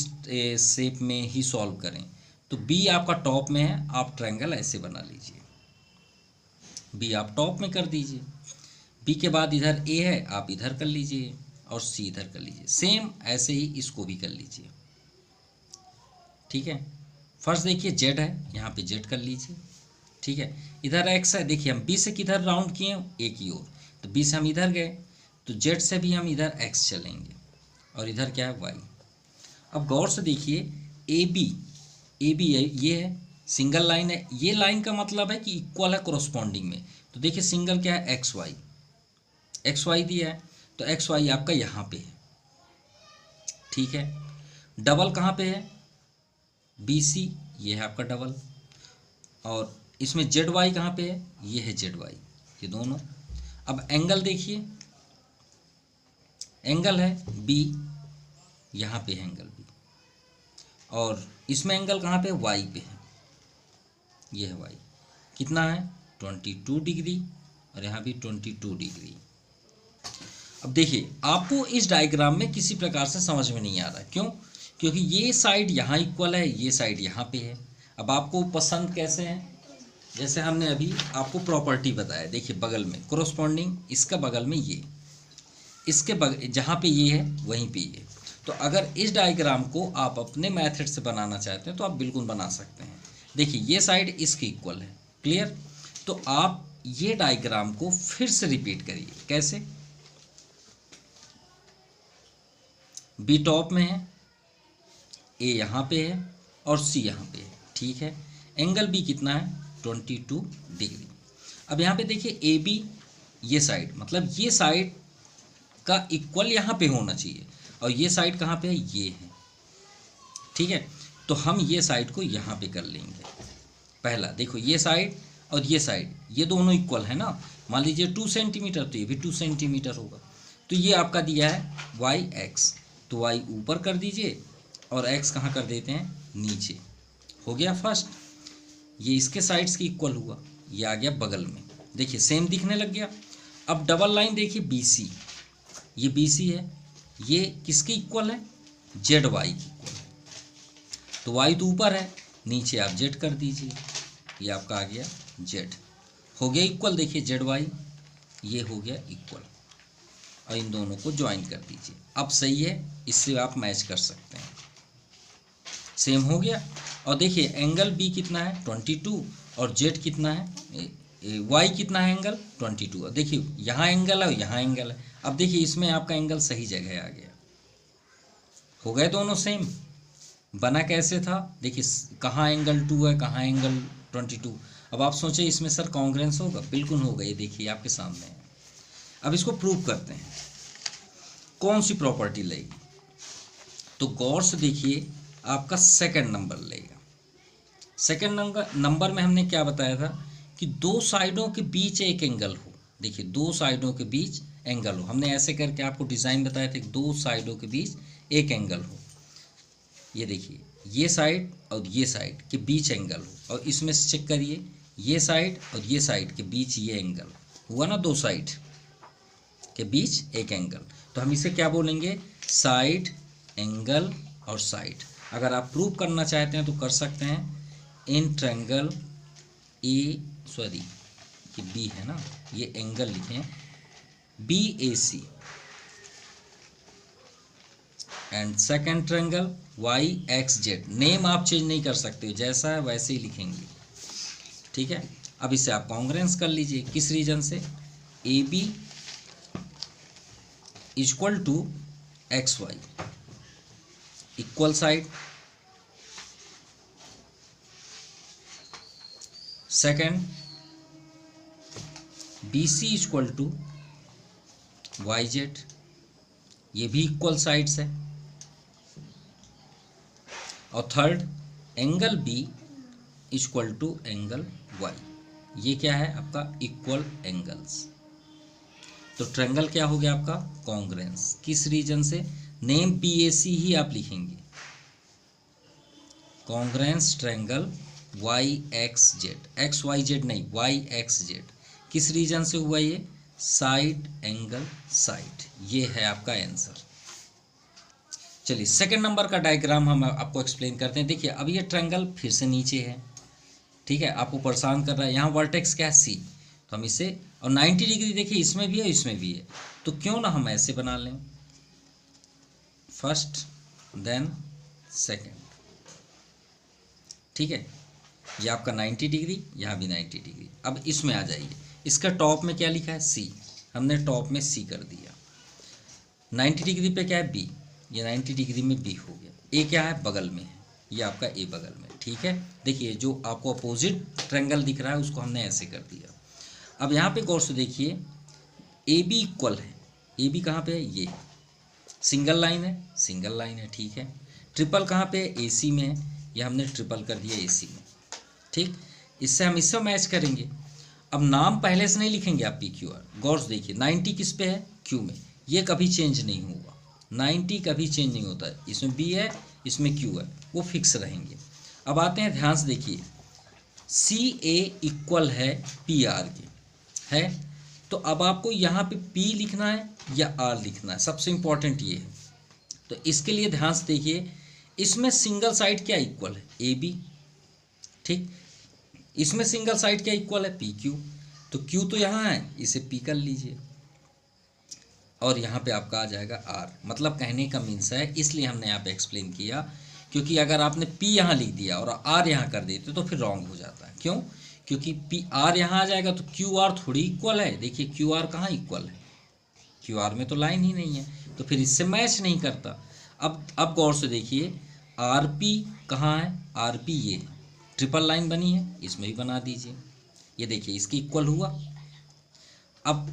शेप में ही सॉल्व करें। तो बी आपका टॉप में है, आप ट्रायंगल ऐसे बना लीजिए, बी आप टॉप में कर दीजिए। बी के बाद इधर ए है, आप इधर कर लीजिए, और सी इधर कर लीजिए। सेम ऐसे ही इसको भी कर लीजिए, ठीक है। फर्स्ट देखिए जेड है, यहाँ पे जेड कर लीजिए, ठीक है। इधर एक्स है, देखिए हम बी से किधर राउंड किए, ए की ओर, तो बी से हम इधर गए, तो जेड से भी हम इधर एक्स चलेंगे, और इधर क्या है वाई। अब गौर से देखिए ए बी ये है, सिंगल लाइन है, ये लाइन का मतलब है कि इक्वल है कोरोस्पॉन्डिंग में। तो देखिए सिंगल क्या है, एक्स वाई दिया है, तो एक्स वाई आपका यहाँ पे है, ठीक है। डबल कहाँ पे है, बी सी, ये है आपका डबल, और इसमें जेड वाई कहाँ पे है, ये है जेड वाई, ये दोनों। अब एंगल देखिए, एंगल है बी, यहाँ पे है एंगल बी, और इसमें एंगल कहाँ पे है, वाई पे है, ये है वाई, कितना है 22 डिग्री, और यहाँ भी 22 डिग्री। अब देखिए आपको इस डायग्राम में किसी प्रकार से समझ में नहीं आ रहा है, क्यों, क्योंकि ये साइड यहाँ इक्वल है, ये साइड यहाँ पे है। अब आपको पसंद कैसे है, जैसे हमने अभी आपको प्रॉपर्टी बताया, देखिए बगल में कोरोस्पॉन्डिंग, इसका बगल में ये, इसके बगल जहाँ पे ये है वहीं पे ये। तो अगर इस डायग्राम को आप अपने मेथड से बनाना चाहते हैं तो आप बिल्कुल बना सकते हैं। देखिए ये साइड इसके इक्वल है, क्लियर। तो आप ये डायग्राम को फिर से रिपीट करिए, कैसे, बी टॉप में है, ए यहाँ पे है, और सी यहाँ पे है, ठीक है। एंगल बी कितना है 22 डिग्री। अब यहाँ पे देखिए ए बी, ये साइड, मतलब ये साइड का इक्वल यहाँ पे होना चाहिए, और ये साइड कहाँ पे है, ये है, ठीक है। तो हम ये साइड को यहाँ पे कर लेंगे। पहला देखो ये साइड और ये साइड, ये दोनों इक्वल है ना, मान लीजिए 2 सेंटीमीटर, तो ये भी 2 सेंटीमीटर होगा। तो ये आपका दिया है वाई एक्स, तो वाई ऊपर कर दीजिए और एक्स कहाँ कर देते हैं, नीचे, हो गया फर्स्ट। ये इसके साइड्स की इक्वल हुआ, ये आ गया बगल में, देखिए सेम दिखने लग गया। अब डबल लाइन देखिए BC, ये BC है, ये किसकी इक्वल है, ZY की इक्वल है। तो Y तो ऊपर है, नीचे आप Z कर दीजिए, ये आपका आ गया Z, हो गया इक्वल। देखिए ZY ये हो गया इक्वल, और इन दोनों को ज्वाइन कर दीजिए। अब सही है, इससे आप मैच कर सकते हैं, सेम हो गया। और देखिए एंगल B कितना है 22, और Z कितना है Y कितना है एंगल 22। और देखिए यहाँ एंगल है और यहाँ एंगल है। अब देखिए इसमें आपका एंगल सही जगह आ गया, हो गए दोनों सेम। बना कैसे था, देखिए कहाँ एंगल 2 है, कहाँ एंगल 22। अब आप सोचें इसमें सर कॉन्ग्रेंस होगा, बिल्कुल होगा, ये देखिए आपके सामने है। अब इसको प्रूव करते हैं, कौन सी प्रॉपर्टी लेगी, तो गौर से देखिए आपका सेकंड नंबर लेगा। सेकंड नंबर में हमने क्या बताया था कि दो साइडों के बीच एक एंगल हो। देखिए दो साइडों के बीच एंगल हो, हमने ऐसे करके आपको डिज़ाइन बताया था कि दो साइडों के बीच एक एंगल हो। ये देखिए ये साइड और ये साइड के बीच एंगल हो, और इसमें से चेक करिए ये साइड और ये साइड के बीच ये एंगल हुआ ना, दो साइड के बीच एक एंगल। तो हम इसे क्या बोलेंगे, साइड एंगल और साइड। अगर आप प्रूव करना चाहते हैं तो कर सकते हैं, इन ट्रायंगल ये बी है ना, ये एंगल लिखें BAC, and second triangle YXZ। Name आप चेंज नहीं कर सकते, जैसा है वैसे ही लिखेंगे, ठीक है। अब इसे आप कॉन्ग्रेंस कर लीजिए, किस रीजन से, AB equal to XY, equal side. Second BC equal to YZ, ये भी इक्वल साइड्स है। और third angle B equal to angle Y, ये क्या है आपका इक्वल एंगल्स। तो ट्रायंगल क्या हो गया आपका कॉन्ग्रेंस, किस रीजन से, नेम BAC ही आप लिखेंगे, कॉन्ग्रेंस ट्रायंगल YXZ, XYZ नहीं YXZ, किस रीजन से हुआ ये, साइड एंगल साइड। ये है आपका आंसर। चलिए सेकंड नंबर का डायग्राम हम आपको एक्सप्लेन करते हैं। देखिए अब ये ट्रायंगल फिर से नीचे है, ठीक है, आपको परेशान कर रहा है। यहाँ वर्टेक्स क्या है C, तो हम इसे, और 90 डिग्री देखिए इसमें भी है इसमें भी है, तो क्यों ना हम ऐसे बना लें, फर्स्ट देन सेकंड, ठीक है। ये आपका 90 डिग्री, यहाँ भी 90 डिग्री। अब इसमें आ जाइए, इसका टॉप में क्या लिखा है C, हमने टॉप में C कर दिया। 90 डिग्री पे क्या है B, ये 90 डिग्री में B हो गया। A क्या है बगल में है, ये आपका A बगल में, ठीक है। देखिए जो आपको अपोजिट ट्रायंगल दिख रहा है उसको हमने ऐसे कर दिया। अब यहाँ पे गौर से देखिए AB इक्वल है, AB कहाँ पे है, ये सिंगल लाइन है, सिंगल लाइन है, ठीक है। ट्रिपल कहाँ पे है, AC में है, ये हमने ट्रिपल कर दिया AC में, ठीक। इससे हम इससे मैच करेंगे। अब नाम पहले से नहीं लिखेंगे आप PQR, गौर से देखिए 90 किस पे है, Q में, ये कभी चेंज नहीं होगा, 90 कभी चेंज नहीं होता है, इसमें B है इसमें Q है, वो फिक्स रहेंगे। अब आते हैं, ध्यान से देखिए CA इक्वल है PR के, है, तो अब आपको यहाँ पे P लिखना है या R लिखना है, सबसे इम्पॉर्टेंट ये है। तो इसके लिए ध्यान से देखिए, इसमें सिंगल साइड क्या इक्वल है, AB, ठीक। इसमें सिंगल साइड क्या इक्वल है, PQ, तो Q तो यहाँ है, इसे P कर लीजिए, और यहाँ पे आपका आ जाएगा R। मतलब कहने का मीन्स है, इसलिए हमने यहाँ पे एक्सप्लेन किया, क्योंकि अगर आपने P यहाँ लिख दिया और R यहाँ कर देते तो फिर रॉन्ग हो जाता है। क्यों, क्योंकि PR यहाँ आ जाएगा तो QR थोड़ी इक्वल है। देखिए QR कहाँ इक्वल है, QR में तो लाइन ही नहीं है, तो फिर इससे मैच नहीं करता। अब गौर से देखिए RP कहाँ है, RP ये ट्रिपल लाइन बनी है, इसमें भी बना दीजिए, ये देखिए इसकी इक्वल हुआ। अब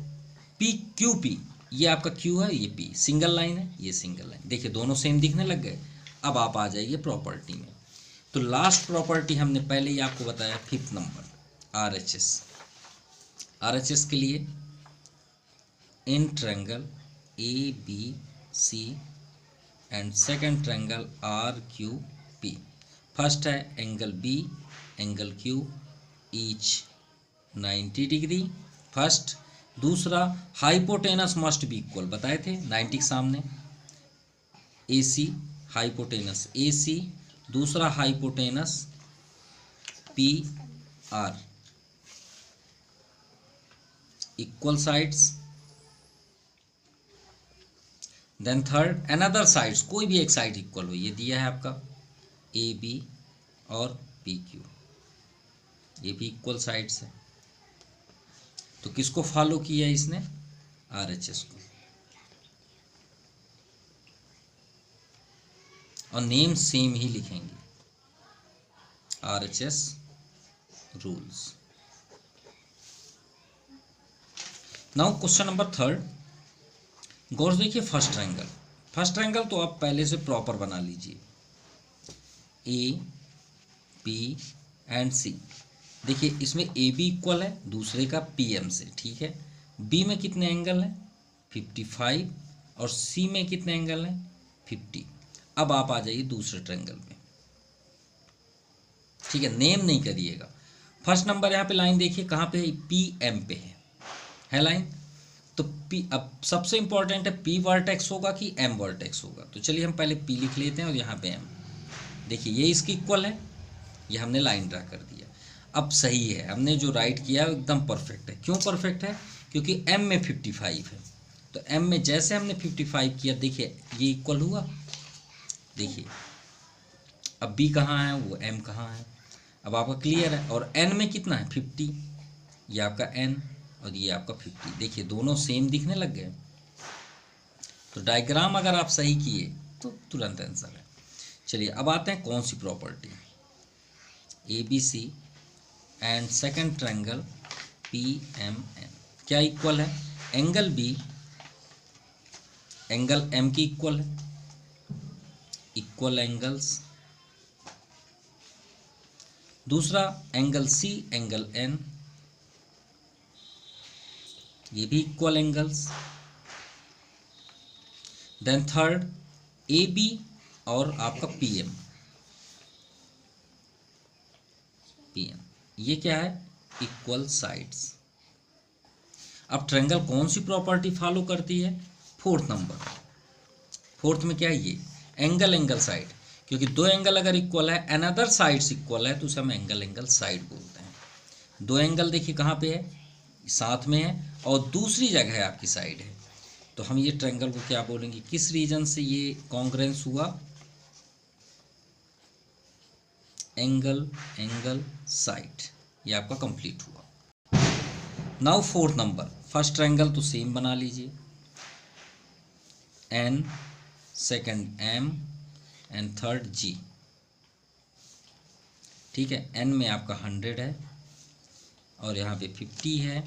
PQP, ये आपका Q है, ये P सिंगल लाइन है, ये सिंगल लाइन, देखिए दोनों सेम दिखने लग गए। अब आप आ जाइए प्रॉपर्टी में, तो लास्ट प्रॉपर्टी हमने पहले ही आपको बताया, 5th नंबर RHS। RHS के लिए in triangle ABC and second triangle RQP, first है angle B angle Q each 90 degree first. दूसरा हाइपोटेनस मस्ट बी इक्वल, बताए थे 90 के सामने ए सी, हाइपोटेनस ए सी, दूसरा hypotenuse P R, equal sides. Then third another sides, कोई भी एक साइड इक्वल हो, ये दिया है आपका ए बी और पी क्यू, ये भी इक्वल साइड्स है। तो किसको फॉलो किया इसने? आर एच एस को, और नेम सेम ही लिखेंगे, R H S rules. Now question number third, गौर से देखिए फर्स्ट ट्रायंगल। फर्स्ट ट्रायंगल तो आप पहले से प्रॉपर बना लीजिए, ए बी एंड सी। देखिए इसमें ए बी इक्वल है दूसरे का पी एम से, ठीक है। बी में कितने एंगल हैं? 55, और सी में कितने एंगल हैं? 50। अब आप आ जाइए दूसरे ट्रायंगल में, ठीक है, नेम नहीं करिएगा। फर्स्ट नंबर यहाँ पे लाइन देखिए कहाँ पे है? पी एम पे है लाइन। तो पी, अब सबसे इंपॉर्टेंट है पी वर्टेक्स होगा कि एम वर्टेक्स होगा। तो चलिए हम पहले पी लिख लेते हैं और यहाँ पे एम। देखिए ये इसकी इक्वल है, ये हमने लाइन ड्रा कर दिया। अब सही है, हमने जो राइट किया एकदम परफेक्ट है। क्यों परफेक्ट है? क्योंकि एम में 55 है, तो एम में जैसे हमने 55 किया, देखिए ये इक्वल हुआ। देखिए अब बी कहाँ है, वो एम कहाँ है, अब आपका क्लियर है। और एन में कितना है? 50, ये आपका एन और ये आपका 50। देखिए दोनों सेम दिखने लग गए। तो डायग्राम अगर आप सही किए तो तुरंत आंसर है। चलिए अब आते हैं कौन सी property, A B C and second triangle P M N क्या इक्वल है? एंगल बी एंगल एम की इक्वल है, इक्वल एंगल्स। दूसरा एंगल सी एंगल एन, ये भी equal angles. Then third A B और आपका पी एम, ये क्या है? Equal sides. अब ट्रायंगल कौन सी प्रॉपर्टी फॉलो करती है? फोर्थ नंबर, फोर्थ में क्या है? ये एंगल एंगल साइड, क्योंकि दो एंगल अगर इक्वल है, अनदर साइड्स इक्वल है, तो उसे हम एंगल एंगल साइड बोलते हैं। दो एंगल देखिए कहाँ पे है? साथ में है, और दूसरी जगह है आपकी साइड है, तो हम ये ट्रायंगल को क्या बोलेंगे? किस रीजन से ये कॉन्ग्रेंस हुआ? एंगल एंगल साइड, ये आपका कंप्लीट हुआ। Now fourth number, first triangle तो सेम बना लीजिए, N, second M and third G, ठीक है। एन में आपका 100 है और यहाँ पे 50 है,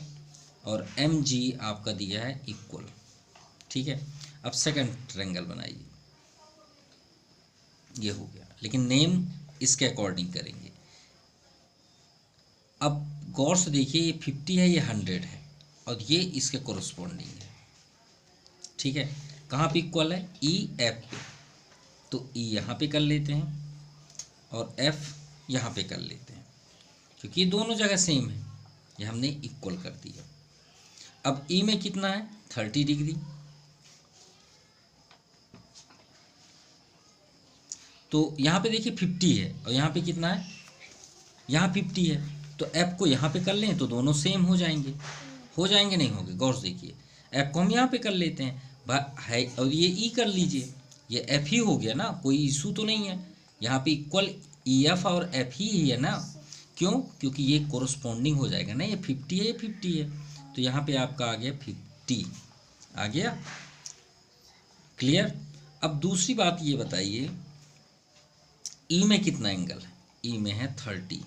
और एम जी आपका दिया है इक्वल, ठीक है। अब सेकंड ट्रायंगल बनाइए, ये हो गया, लेकिन नेम इसके अकॉर्डिंग करेंगे। अब गौर से देखिए, ये 50 है, ये 100 है, और ये इसके कोरस्पॉन्डिंग है, ठीक है। कहाँ पे इक्वल है? ई एफ पे, तो ई यहाँ पे कर लेते हैं और एफ यहाँ पे कर लेते हैं, क्योंकि ये दोनों जगह सेम है, ये हमने इक्वल कर दिया। अब ई में कितना है? 30 डिग्री, तो यहाँ पे देखिए 50 है, और यहाँ पे कितना है? यहाँ 50 है, तो एफ को यहाँ पे कर लें तो दोनों सेम हो जाएंगे। हो जाएंगे नहीं होंगे? गौर से देखिए, एफ को हम यहाँ पे कर लेते हैं है, और ये ई कर लीजिए, ये एफ ही हो गया ना, कोई इशू तो नहीं है। यहाँ पे इक्वल ई एफ और एफ ही है ना, क्यों? क्योंकि ये कोरस्पॉन्डिंग हो जाएगा ना, ये 50 है, ये 50 है, तो यहाँ पे आपका आ गया 50, आ गया क्लियर। अब दूसरी बात ये बताइए, ई में कितना एंगल है? ई में है 30,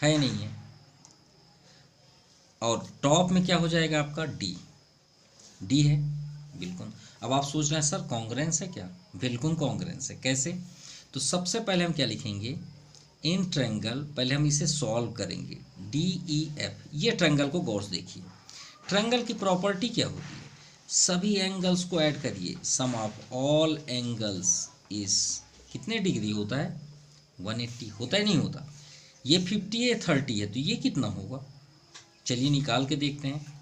है नहीं है, और टॉप में क्या हो जाएगा आपका? डी, डी है बिल्कुल। अब आप सोच रहे हैं सर कॉन्ग्रेंस है क्या? बिल्कुल कॉन्ग्रेंस है। कैसे? तो सबसे पहले हम क्या लिखेंगे? इन ट्रायंगल, पहले हम इसे सॉल्व करेंगे, डी ई एफ। ये ट्रायंगल को गौर से देखिए, ट्रायंगल की प्रॉपर्टी क्या होती है? सभी एंगल्स को ऐड करिए, सम ऑफ ऑल एंगल्स इज कितने डिग्री होता है? 180 होता है, नहीं होता? ये 50 है 30 है, तो ये कितना होगा, चलिए निकाल के देखते हैं।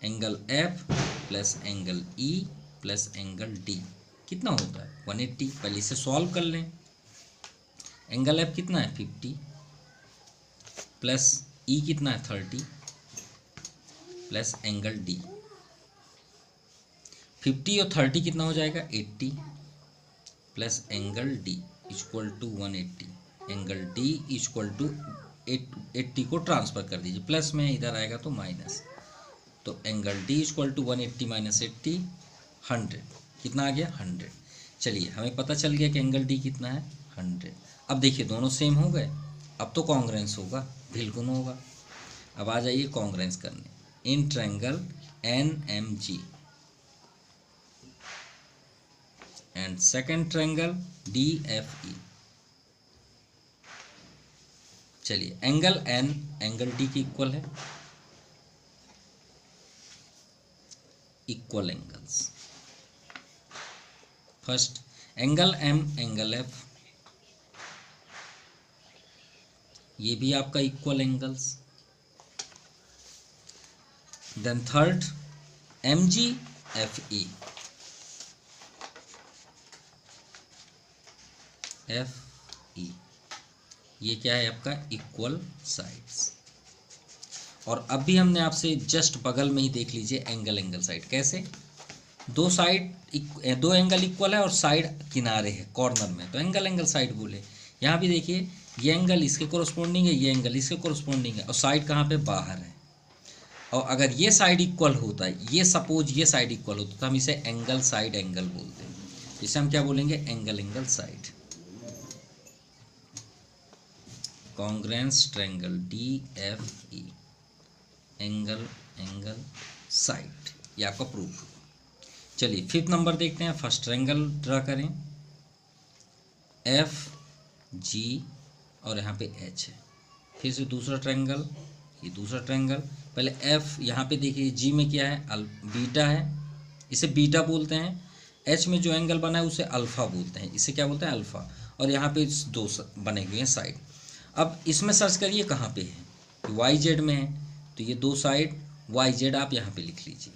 Angle F plus angle E plus angle D कितना होता है 180। पहले इसे सॉल्व कर लें। एंगल एफ कितना है 50 प्लस ई कितना है 30 प्लस एंगल डी। 50 और 30 कितना हो जाएगा 80 plus angle D equal to 180। Angle D equal to 80 को ट्रांसफर कर दीजिए, प्लस में इधर आएगा तो माइनस, तो angle D equal to 180 minus 80 100 कितना आ गया 100। चलिए हमें पता चल गया कि एंगल डी कितना है 100। अब देखिए दोनों सेम हो गए, अब तो कॉन्ग्रेंस होगा, बिल्कुल होगा। अब आ जाइए कॉन्ग्रेंस करने। In triangle N M G and second triangle D F E. चलिए एंगल एन एंगल डी की इक्वल है, equal angles. First angle M angle F, ये भी आपका equal angles. Then third M G F E, F E, ये क्या है आपका इक्वल साइड्स। और अब भी हमने आपसे जस्ट बगल में ही देख लीजिए एंगल एंगल साइड। कैसे, दो साइड दो एंगल इक्वल है और साइड किनारे है कॉर्नर में, तो एंगल एंगल साइड बोले। यहाँ भी देखिए ये एंगल इसके कोरस्पोंडिंग है, ये एंगल इसके कोरस्पोंडिंग है, और साइड कहाँ पे बाहर है। और अगर ये साइड इक्वल होता है, ये सपोज ये साइड इक्वल होता है, तो हम इसे एंगल साइड एंगल बोलते हैं। इसे हम क्या बोलेंगे angle angle side. Congruence triangle D F ई, एंगल एंगल साइड, ये आपका प्रूफ। चलिए फिफ्थ नंबर देखते हैं। फर्स्ट ट्रायंगल ड्रा करें, एफ जी और यहाँ पे एच है। फिर से दूसरा ट्रायंगल, ये दूसरा ट्रायंगल। पहले एफ, यहाँ पे देखिए जी में क्या है बीटा है, इसे बीटा बोलते हैं। एच में जो एंगल बना है उसे अल्फ़ा बोलते हैं, इसे क्या बोलते हैं अल्फ़ा। और यहाँ पे दो बने हुए हैं साइड। अब इसमें सर्च करिए कहाँ पे है, वाई जेड में है, तो ये दो साइड वाई जेड आप यहाँ पे लिख लीजिए,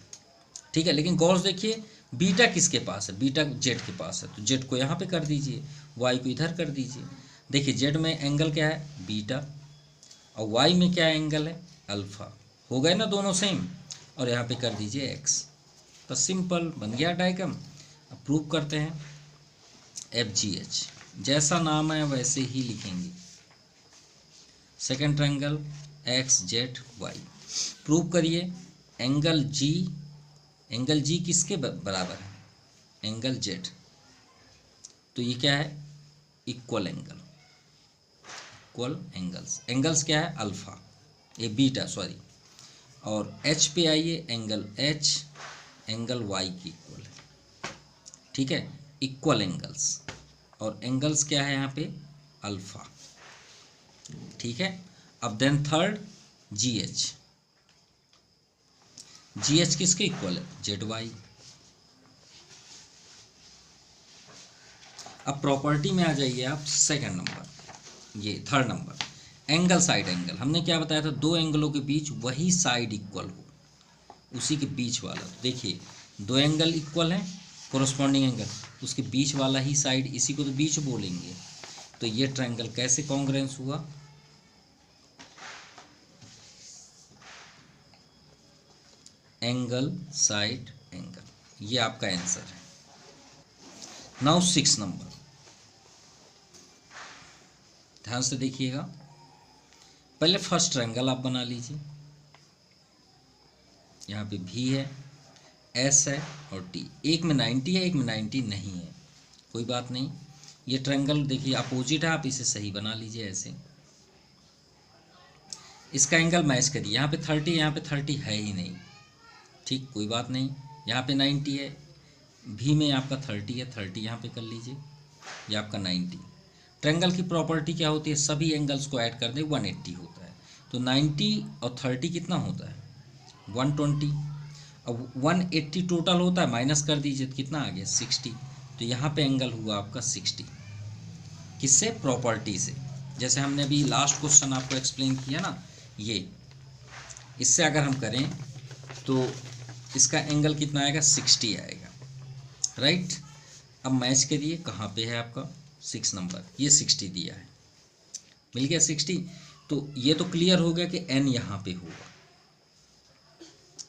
ठीक है। लेकिन गौर से देखिए बीटा किसके पास है, बीटा जेड के पास है, तो जेड को यहाँ पे कर दीजिए, वाई को इधर कर दीजिए। देखिए जेड में एंगल क्या है बीटा, और वाई में क्या एंगल है अल्फ़ा, हो गए ना दोनों सेम। और यहाँ पे कर दीजिए एक्स, तो सिंपल बन गया डायग्राम। अब प्रूव करते हैं। एफ जी एच, जैसा नाम है वैसे ही लिखेंगे। Second triangle X Z Y, prove करिए। एंगल जी किसके बराबर है, एंगल जेड, तो ये क्या है equal angle, equal angles. Angles क्या है अल्फा, ये बीटा सॉरी। और एच पे आइए, एंगल एच एंगल वाई की इक्वल है, ठीक है, इक्वल एंगल्स। और एंगल्स क्या है यहाँ पे अल्फा, ठीक है। अब then third G H, G H किसके इक्वल है जेड वाई। अब प्रॉपर्टी में आ जाइए आप, सेकंड नंबर, ये third number angle side angle. हमने क्या बताया था, दो एंगलों के बीच वही साइड इक्वल हो, उसी के बीच वाला। तो देखिए दो एंगल इक्वल हैं, कोरस्पॉन्डिंग एंगल, उसके बीच वाला ही साइड, इसी को तो बीच बोलेंगे। तो ये ट्रायंगल कैसे कॉन्ग्रेंस हुआ, एंगल साइड एंगल, ये आपका आंसर है। नाउ 6 नंबर, ध्यान से देखिएगा। पहले फर्स्ट ट्रायंगल आप बना लीजिए, यहाँ पे भी है, एस है और टी, एक में 90 है एक में 90 नहीं है, कोई बात नहीं। ये ट्रायंगल देखिए अपोजिट है, आप इसे सही बना लीजिए ऐसे। इसका एंगल मैच करिए, यहाँ पे 30 यहाँ पे 30 है ही नहीं, ठीक, कोई बात नहीं। यहाँ पे 90 है, भी में आपका 30 है, 30 यहाँ पे कर लीजिए, ये आपका 90। ट्रायंगल की प्रॉपर्टी क्या होती है, सभी एंगल्स को ऐड कर दें 180 होता है। तो 90 और 30 कितना होता है 120। अब 180 टोटल होता है, माइनस कर दीजिए तो कितना आ गया 60। तो यहाँ पे एंगल हुआ आपका 60, किससे प्रॉपर्टी से। जैसे हमने अभी लास्ट क्वेश्चन आपको एक्सप्लेन किया ना, ये इससे अगर हम करें तो इसका एंगल कितना आएगा, 60 आएगा, राइट। अब मैच करिए, कहाँ पे है आपका 6 नंबर, ये 60 दिया है, मिल गया 60। तो ये तो क्लियर हो गया कि एन यहाँ पे होगा,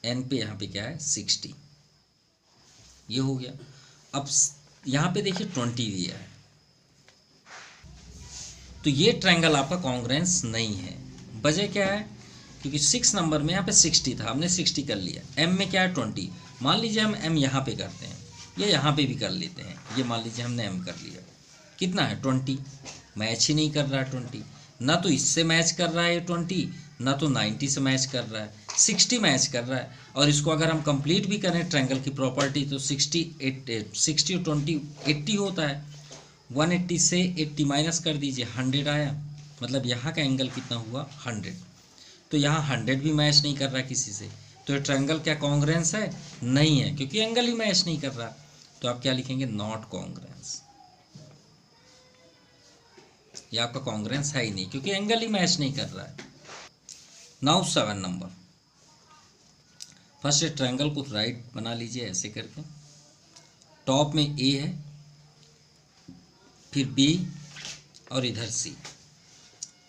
एन पे यहाँ पे क्या है 60, ये हो गया। अब यहाँ पे देखिए 20 दिया है, तो ये ट्रायंगल आपका कॉन्ग्रेंस नहीं है। वजह क्या है, क्योंकि 6 नंबर में यहाँ पे 60 था, हमने 60 कर लिया, एम में क्या है 20। मान लीजिए हम एम यहाँ पे करते हैं या यहाँ पे भी कर लेते हैं, ये मान लीजिए हमने एम कर लिया, कितना है 20, मैच ही नहीं कर रहा है 20, ना तो इससे मैच कर रहा है 20, ना तो 90 से मैच कर रहा है, 60 मैच कर रहा है। और इसको अगर हम कंप्लीट भी करें ट्रायंगल की प्रॉपर्टी तो 60 और 20 80 होता है, 180 से 80 माइनस कर दीजिए, 100 आया, मतलब यहाँ का एंगल कितना हुआ 100। तो यहाँ 100 भी मैच नहीं कर रहा किसी से, तो ये ट्रायंगल क्या कॉन्ग्रेंस है, नहीं है, क्योंकि एंगल ही मैच नहीं कर रहा। तो आप क्या लिखेंगे, नॉट कॉन्ग्रेंस, ये आपका कॉन्ग्रेंस है ही नहीं, क्योंकि एंगल ही मैच नहीं कर रहा है। नाउ 7 नंबर, फर्स्ट ट्रायंगल को राइट बना लीजिए ऐसे करके, टॉप में ए है, फिर बी और इधर सी।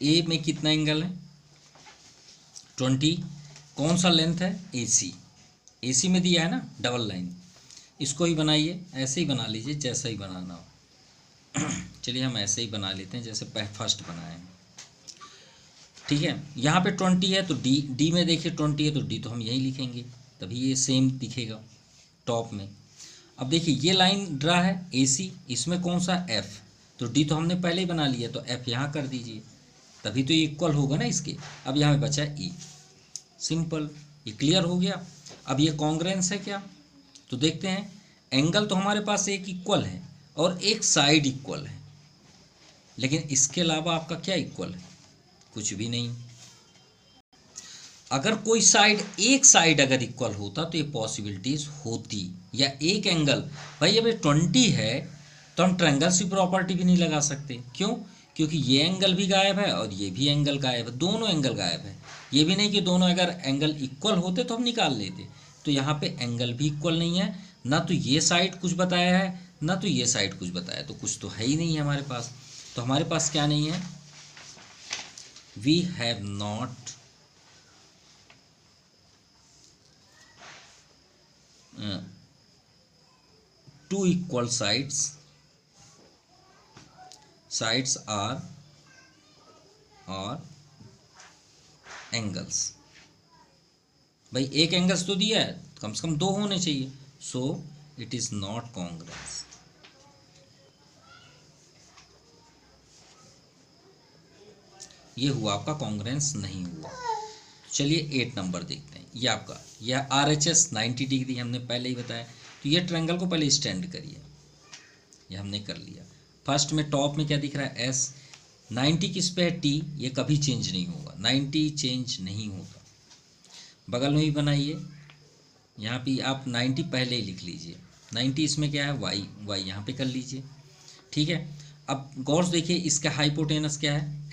ए में कितना एंगल है 20, कौन सा लेंथ है AC, AC में दिया है ना डबल लाइन, इसको ही बनाइए, ऐसे ही बना लीजिए जैसा ही बनाना हो। चलिए हम ऐसे ही बना लेते हैं जैसे फर्स्ट बनाए, ठीक है। यहाँ पे 20 है तो डी में देखिए 20 है तो डी तो हम यही लिखेंगे, तभी ये सेम दिखेगा टॉप में। अब देखिए ये लाइन ड्रा है AC, इसमें कौन सा F, तो डी तो हमने पहले ही बना लिया, तो F यहाँ कर दीजिए, तभी तो ये इक्वल होगा ना इसके। अब यहाँ पे बचा E, सिंपल, ये क्लियर हो गया। अब ये कॉन्ग्रेंस है क्या, तो देखते हैं, एंगल तो हमारे पास एक इक्वल है और एक साइड इक्वल है, लेकिन इसके अलावा आपका क्या इक्वल है, कुछ भी नहीं। अगर कोई साइड, एक साइड अगर इक्वल होता तो ये पॉसिबिलिटीज होती, या एक एंगल, भाई अब ये 20 है तो हम ट्रायंगल्स की प्रॉपर्टी भी नहीं लगा सकते, क्यों, क्योंकि ये एंगल भी गायब है और ये भी एंगल गायब है, दोनों एंगल गायब है। ये भी नहीं कि दोनों अगर एंगल इक्वल होते तो हम निकाल लेते, तो यहाँ पे एंगल भी इक्वल नहीं है, ना तो ये साइड कुछ बताया है ना तो ये साइड कुछ बताया, तो कुछ तो है ही नहीं है हमारे पास। तो हमारे पास क्या नहीं है, we have not two equal sides are angles. भाई एक एंगल्स तो दिया है, कम से कम 2 होने चाहिए, so it is not congruence. ये हुआ आपका कॉन्ग्रेंस नहीं हुआ। चलिए 8 नंबर देखते हैं, ये आपका यह RHS 90 डिग्री हमने पहले ही बताया, तो ये ट्रायंगल को पहले स्टैंड करिए, ये हमने कर लिया। फर्स्ट में टॉप में क्या दिख रहा है S, 90 किस पे है T, ये कभी चेंज नहीं होगा, 90 चेंज नहीं होगा। बगल में भी बनाइए, यहाँ पे आप 90 पहले ही लिख लीजिए, 90 इसमें क्या है y यहाँ पे कर लीजिए, ठीक है। अब गौर से देखिए इसका हाइपोटेनस क्या है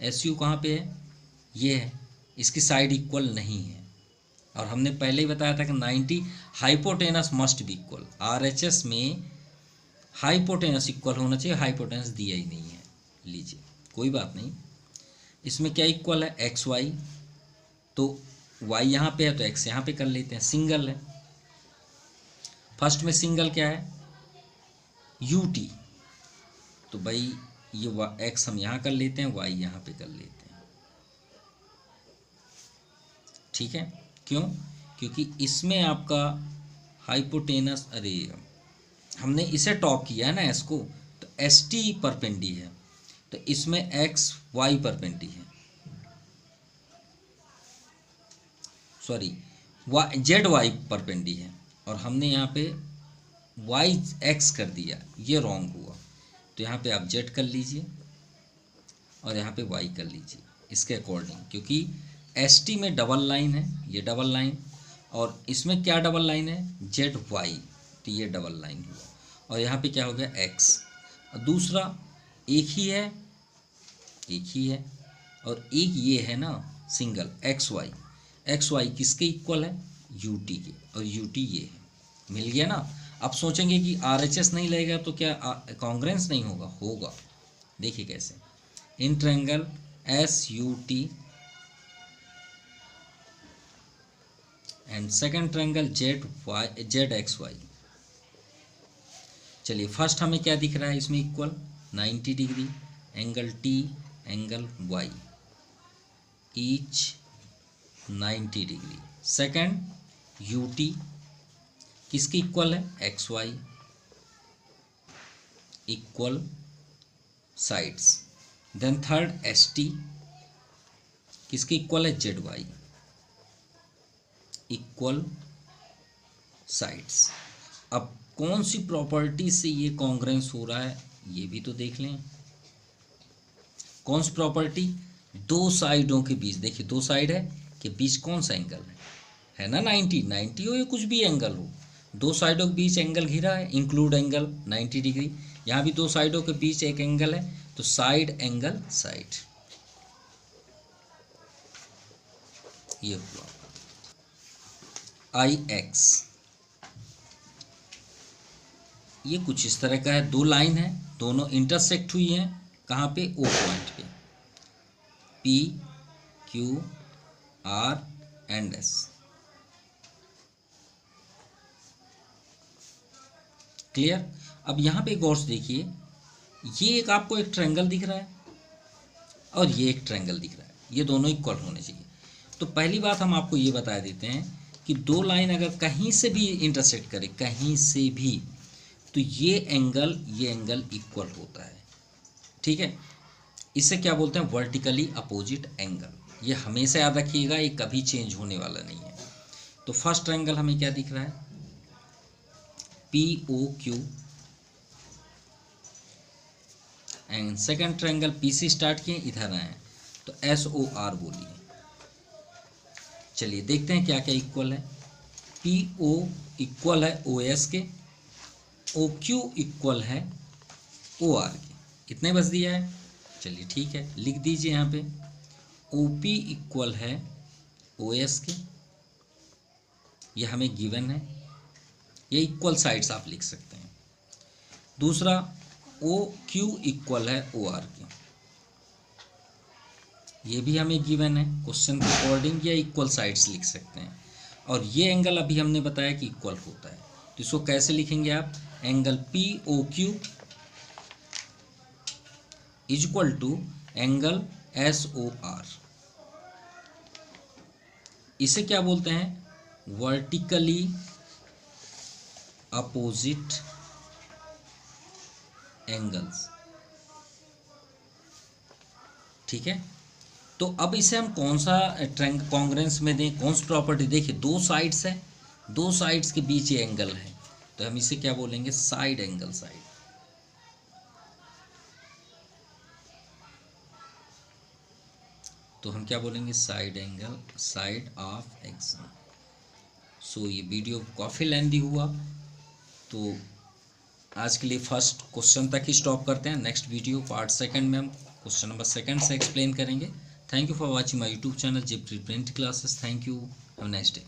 SU कहाँ पे है, ये है, इसकी साइड इक्वल नहीं है, और हमने पहले ही बताया था कि 90 hypotenuse must be equal, RHS में हाइपोटेनस इक्वल होना चाहिए, हाइपोटेनस दिया ही नहीं है, लीजिए कोई बात नहीं। इसमें क्या इक्वल है XY, तो Y यहाँ पे है तो X यहाँ पे कर लेते हैं, सिंगल है। फर्स्ट में सिंगल क्या है UT, तो भाई ये X हम यहाँ कर लेते हैं, Y यहाँ पे कर लेते हैं, ठीक है। क्यों, क्योंकि इसमें आपका हाइपोटेनस, अरे हमने इसे टॉप किया है ना S को, तो ST परपेंडी है, तो इसमें XY परपेंडी है, सॉरी ZY परपेंडी है, और हमने यहाँ पे YX कर दिया, ये रॉन्ग हुआ, तो यहाँ पे आप Z कर लीजिए और यहाँ पे Y कर लीजिए इसके अकॉर्डिंग, क्योंकि ST में डबल लाइन है, ये डबल लाइन, और इसमें क्या डबल लाइन है ZY, तो ये डबल लाइन हुआ, और यहाँ पे क्या हो गया X। दूसरा एक ही है एक ही है, और एक ये है ना सिंगल एक्स वाई किसके इक्वल है, यू टी के, और यू टी ये है, मिल गया ना। अब सोचेंगे कि आर एच एस नहीं लगेगा तो क्या कॉन्ग्रेंस नहीं होगा, होगा। देखिए कैसे, in triangle S U T and second triangle Z X Y. चलिए फर्स्ट हमें क्या दिख रहा है इसमें, equal 90 degree, angle T angle Y each 90 degree. Second U T किसके इक्वल है, X Y, equal sides. Then third S T किसके इक्वल है, जेड वाई, इक्वल साइड्स। अब कौन सी प्रॉपर्टी से ये कॉन्ग्रेंस हो रहा है ये भी तो देख लें। कौन सी प्रॉपर्टी, दो साइडों के बीच, देखिए दो साइड है के बीच कौन सा एंगल है ना 90 हो या कुछ भी एंगल हो, दो साइडों के बीच एंगल घिरा है, इंक्लूड एंगल 90 डिग्री। यहाँ भी दो साइडों के बीच एक एंगल है तो साइड एंगल साइड, ये हुआ आई एक्स। ये कुछ इस तरह का है, दो लाइन है, दोनों इंटरसेक्ट हुई हैं कहाँ पे, ओ पॉइंट पे, P Q are and S. Clear. अब यहाँ पे गौर से देखिए, ये एक आपको एक ट्रायंगल दिख रहा है और ये एक ट्रायंगल दिख रहा है, ये दोनों इक्वल होने चाहिए। तो पहली बात हम आपको ये बता देते हैं कि दो लाइन अगर कहीं से भी इंटरसेक्ट करे, कहीं से भी, तो ये एंगल इक्वल होता है, ठीक है। इसे क्या बोलते हैं, वर्टिकली अपोजिट एंगल। ये हमेशा याद रखिएगा, ये कभी चेंज होने वाला नहीं है। तो फर्स्ट ट्रायंगल हमें क्या दिख रहा है, P O Q, and second triangle P से स्टार्ट किए इधर आए तो एस ओ आर बोलिए। चलिए देखते हैं क्या क्या इक्वल है। पी ओ इक्वल है ओ एस के, ओ क्यू इक्वल है ओ आर के, इतने बस दिया है। चलिए ठीक है, लिख दीजिए यहाँ पे ओ पी इक्वल है ओ एस के, ये हमें गिवन है, ये इक्वल साइड्स आप लिख सकते हैं। दूसरा ओ क्यू इक्वल है ओ आर के, ये भी हमें गिवन है, क्वेश्चन के अकॉर्डिंग या इक्वल साइड्स लिख सकते हैं। और ये एंगल अभी हमने बताया कि इक्वल होता है, तो इसको कैसे लिखेंगे आप, angle P O Q is equal to angle S O R. इसे क्या बोलते हैं, वर्टिकली अपोजिट एंगल्स, ठीक है। तो अब इसे हम कौन सा कॉन्ग्रेंस में दें, कौन सी प्रॉपर्टी, देखिए दो साइड्स है, दो साइड्स के बीच ये एंगल है, तो हम इसे क्या बोलेंगे, साइड एंगल साइड। तो हम क्या बोलेंगे, side angle side of X. So ये वीडियो काफ़ी लेंथी हुआ, तो आज के लिए फर्स्ट क्वेश्चन तक ही स्टॉप करते हैं। नेक्स्ट वीडियो पार्ट सेकंड में हम क्वेश्चन नंबर सेकंड से एक्सप्लेन करेंगे। Thank you for watching my YouTube channel जेपरी print classes. Thank you, have a nice day.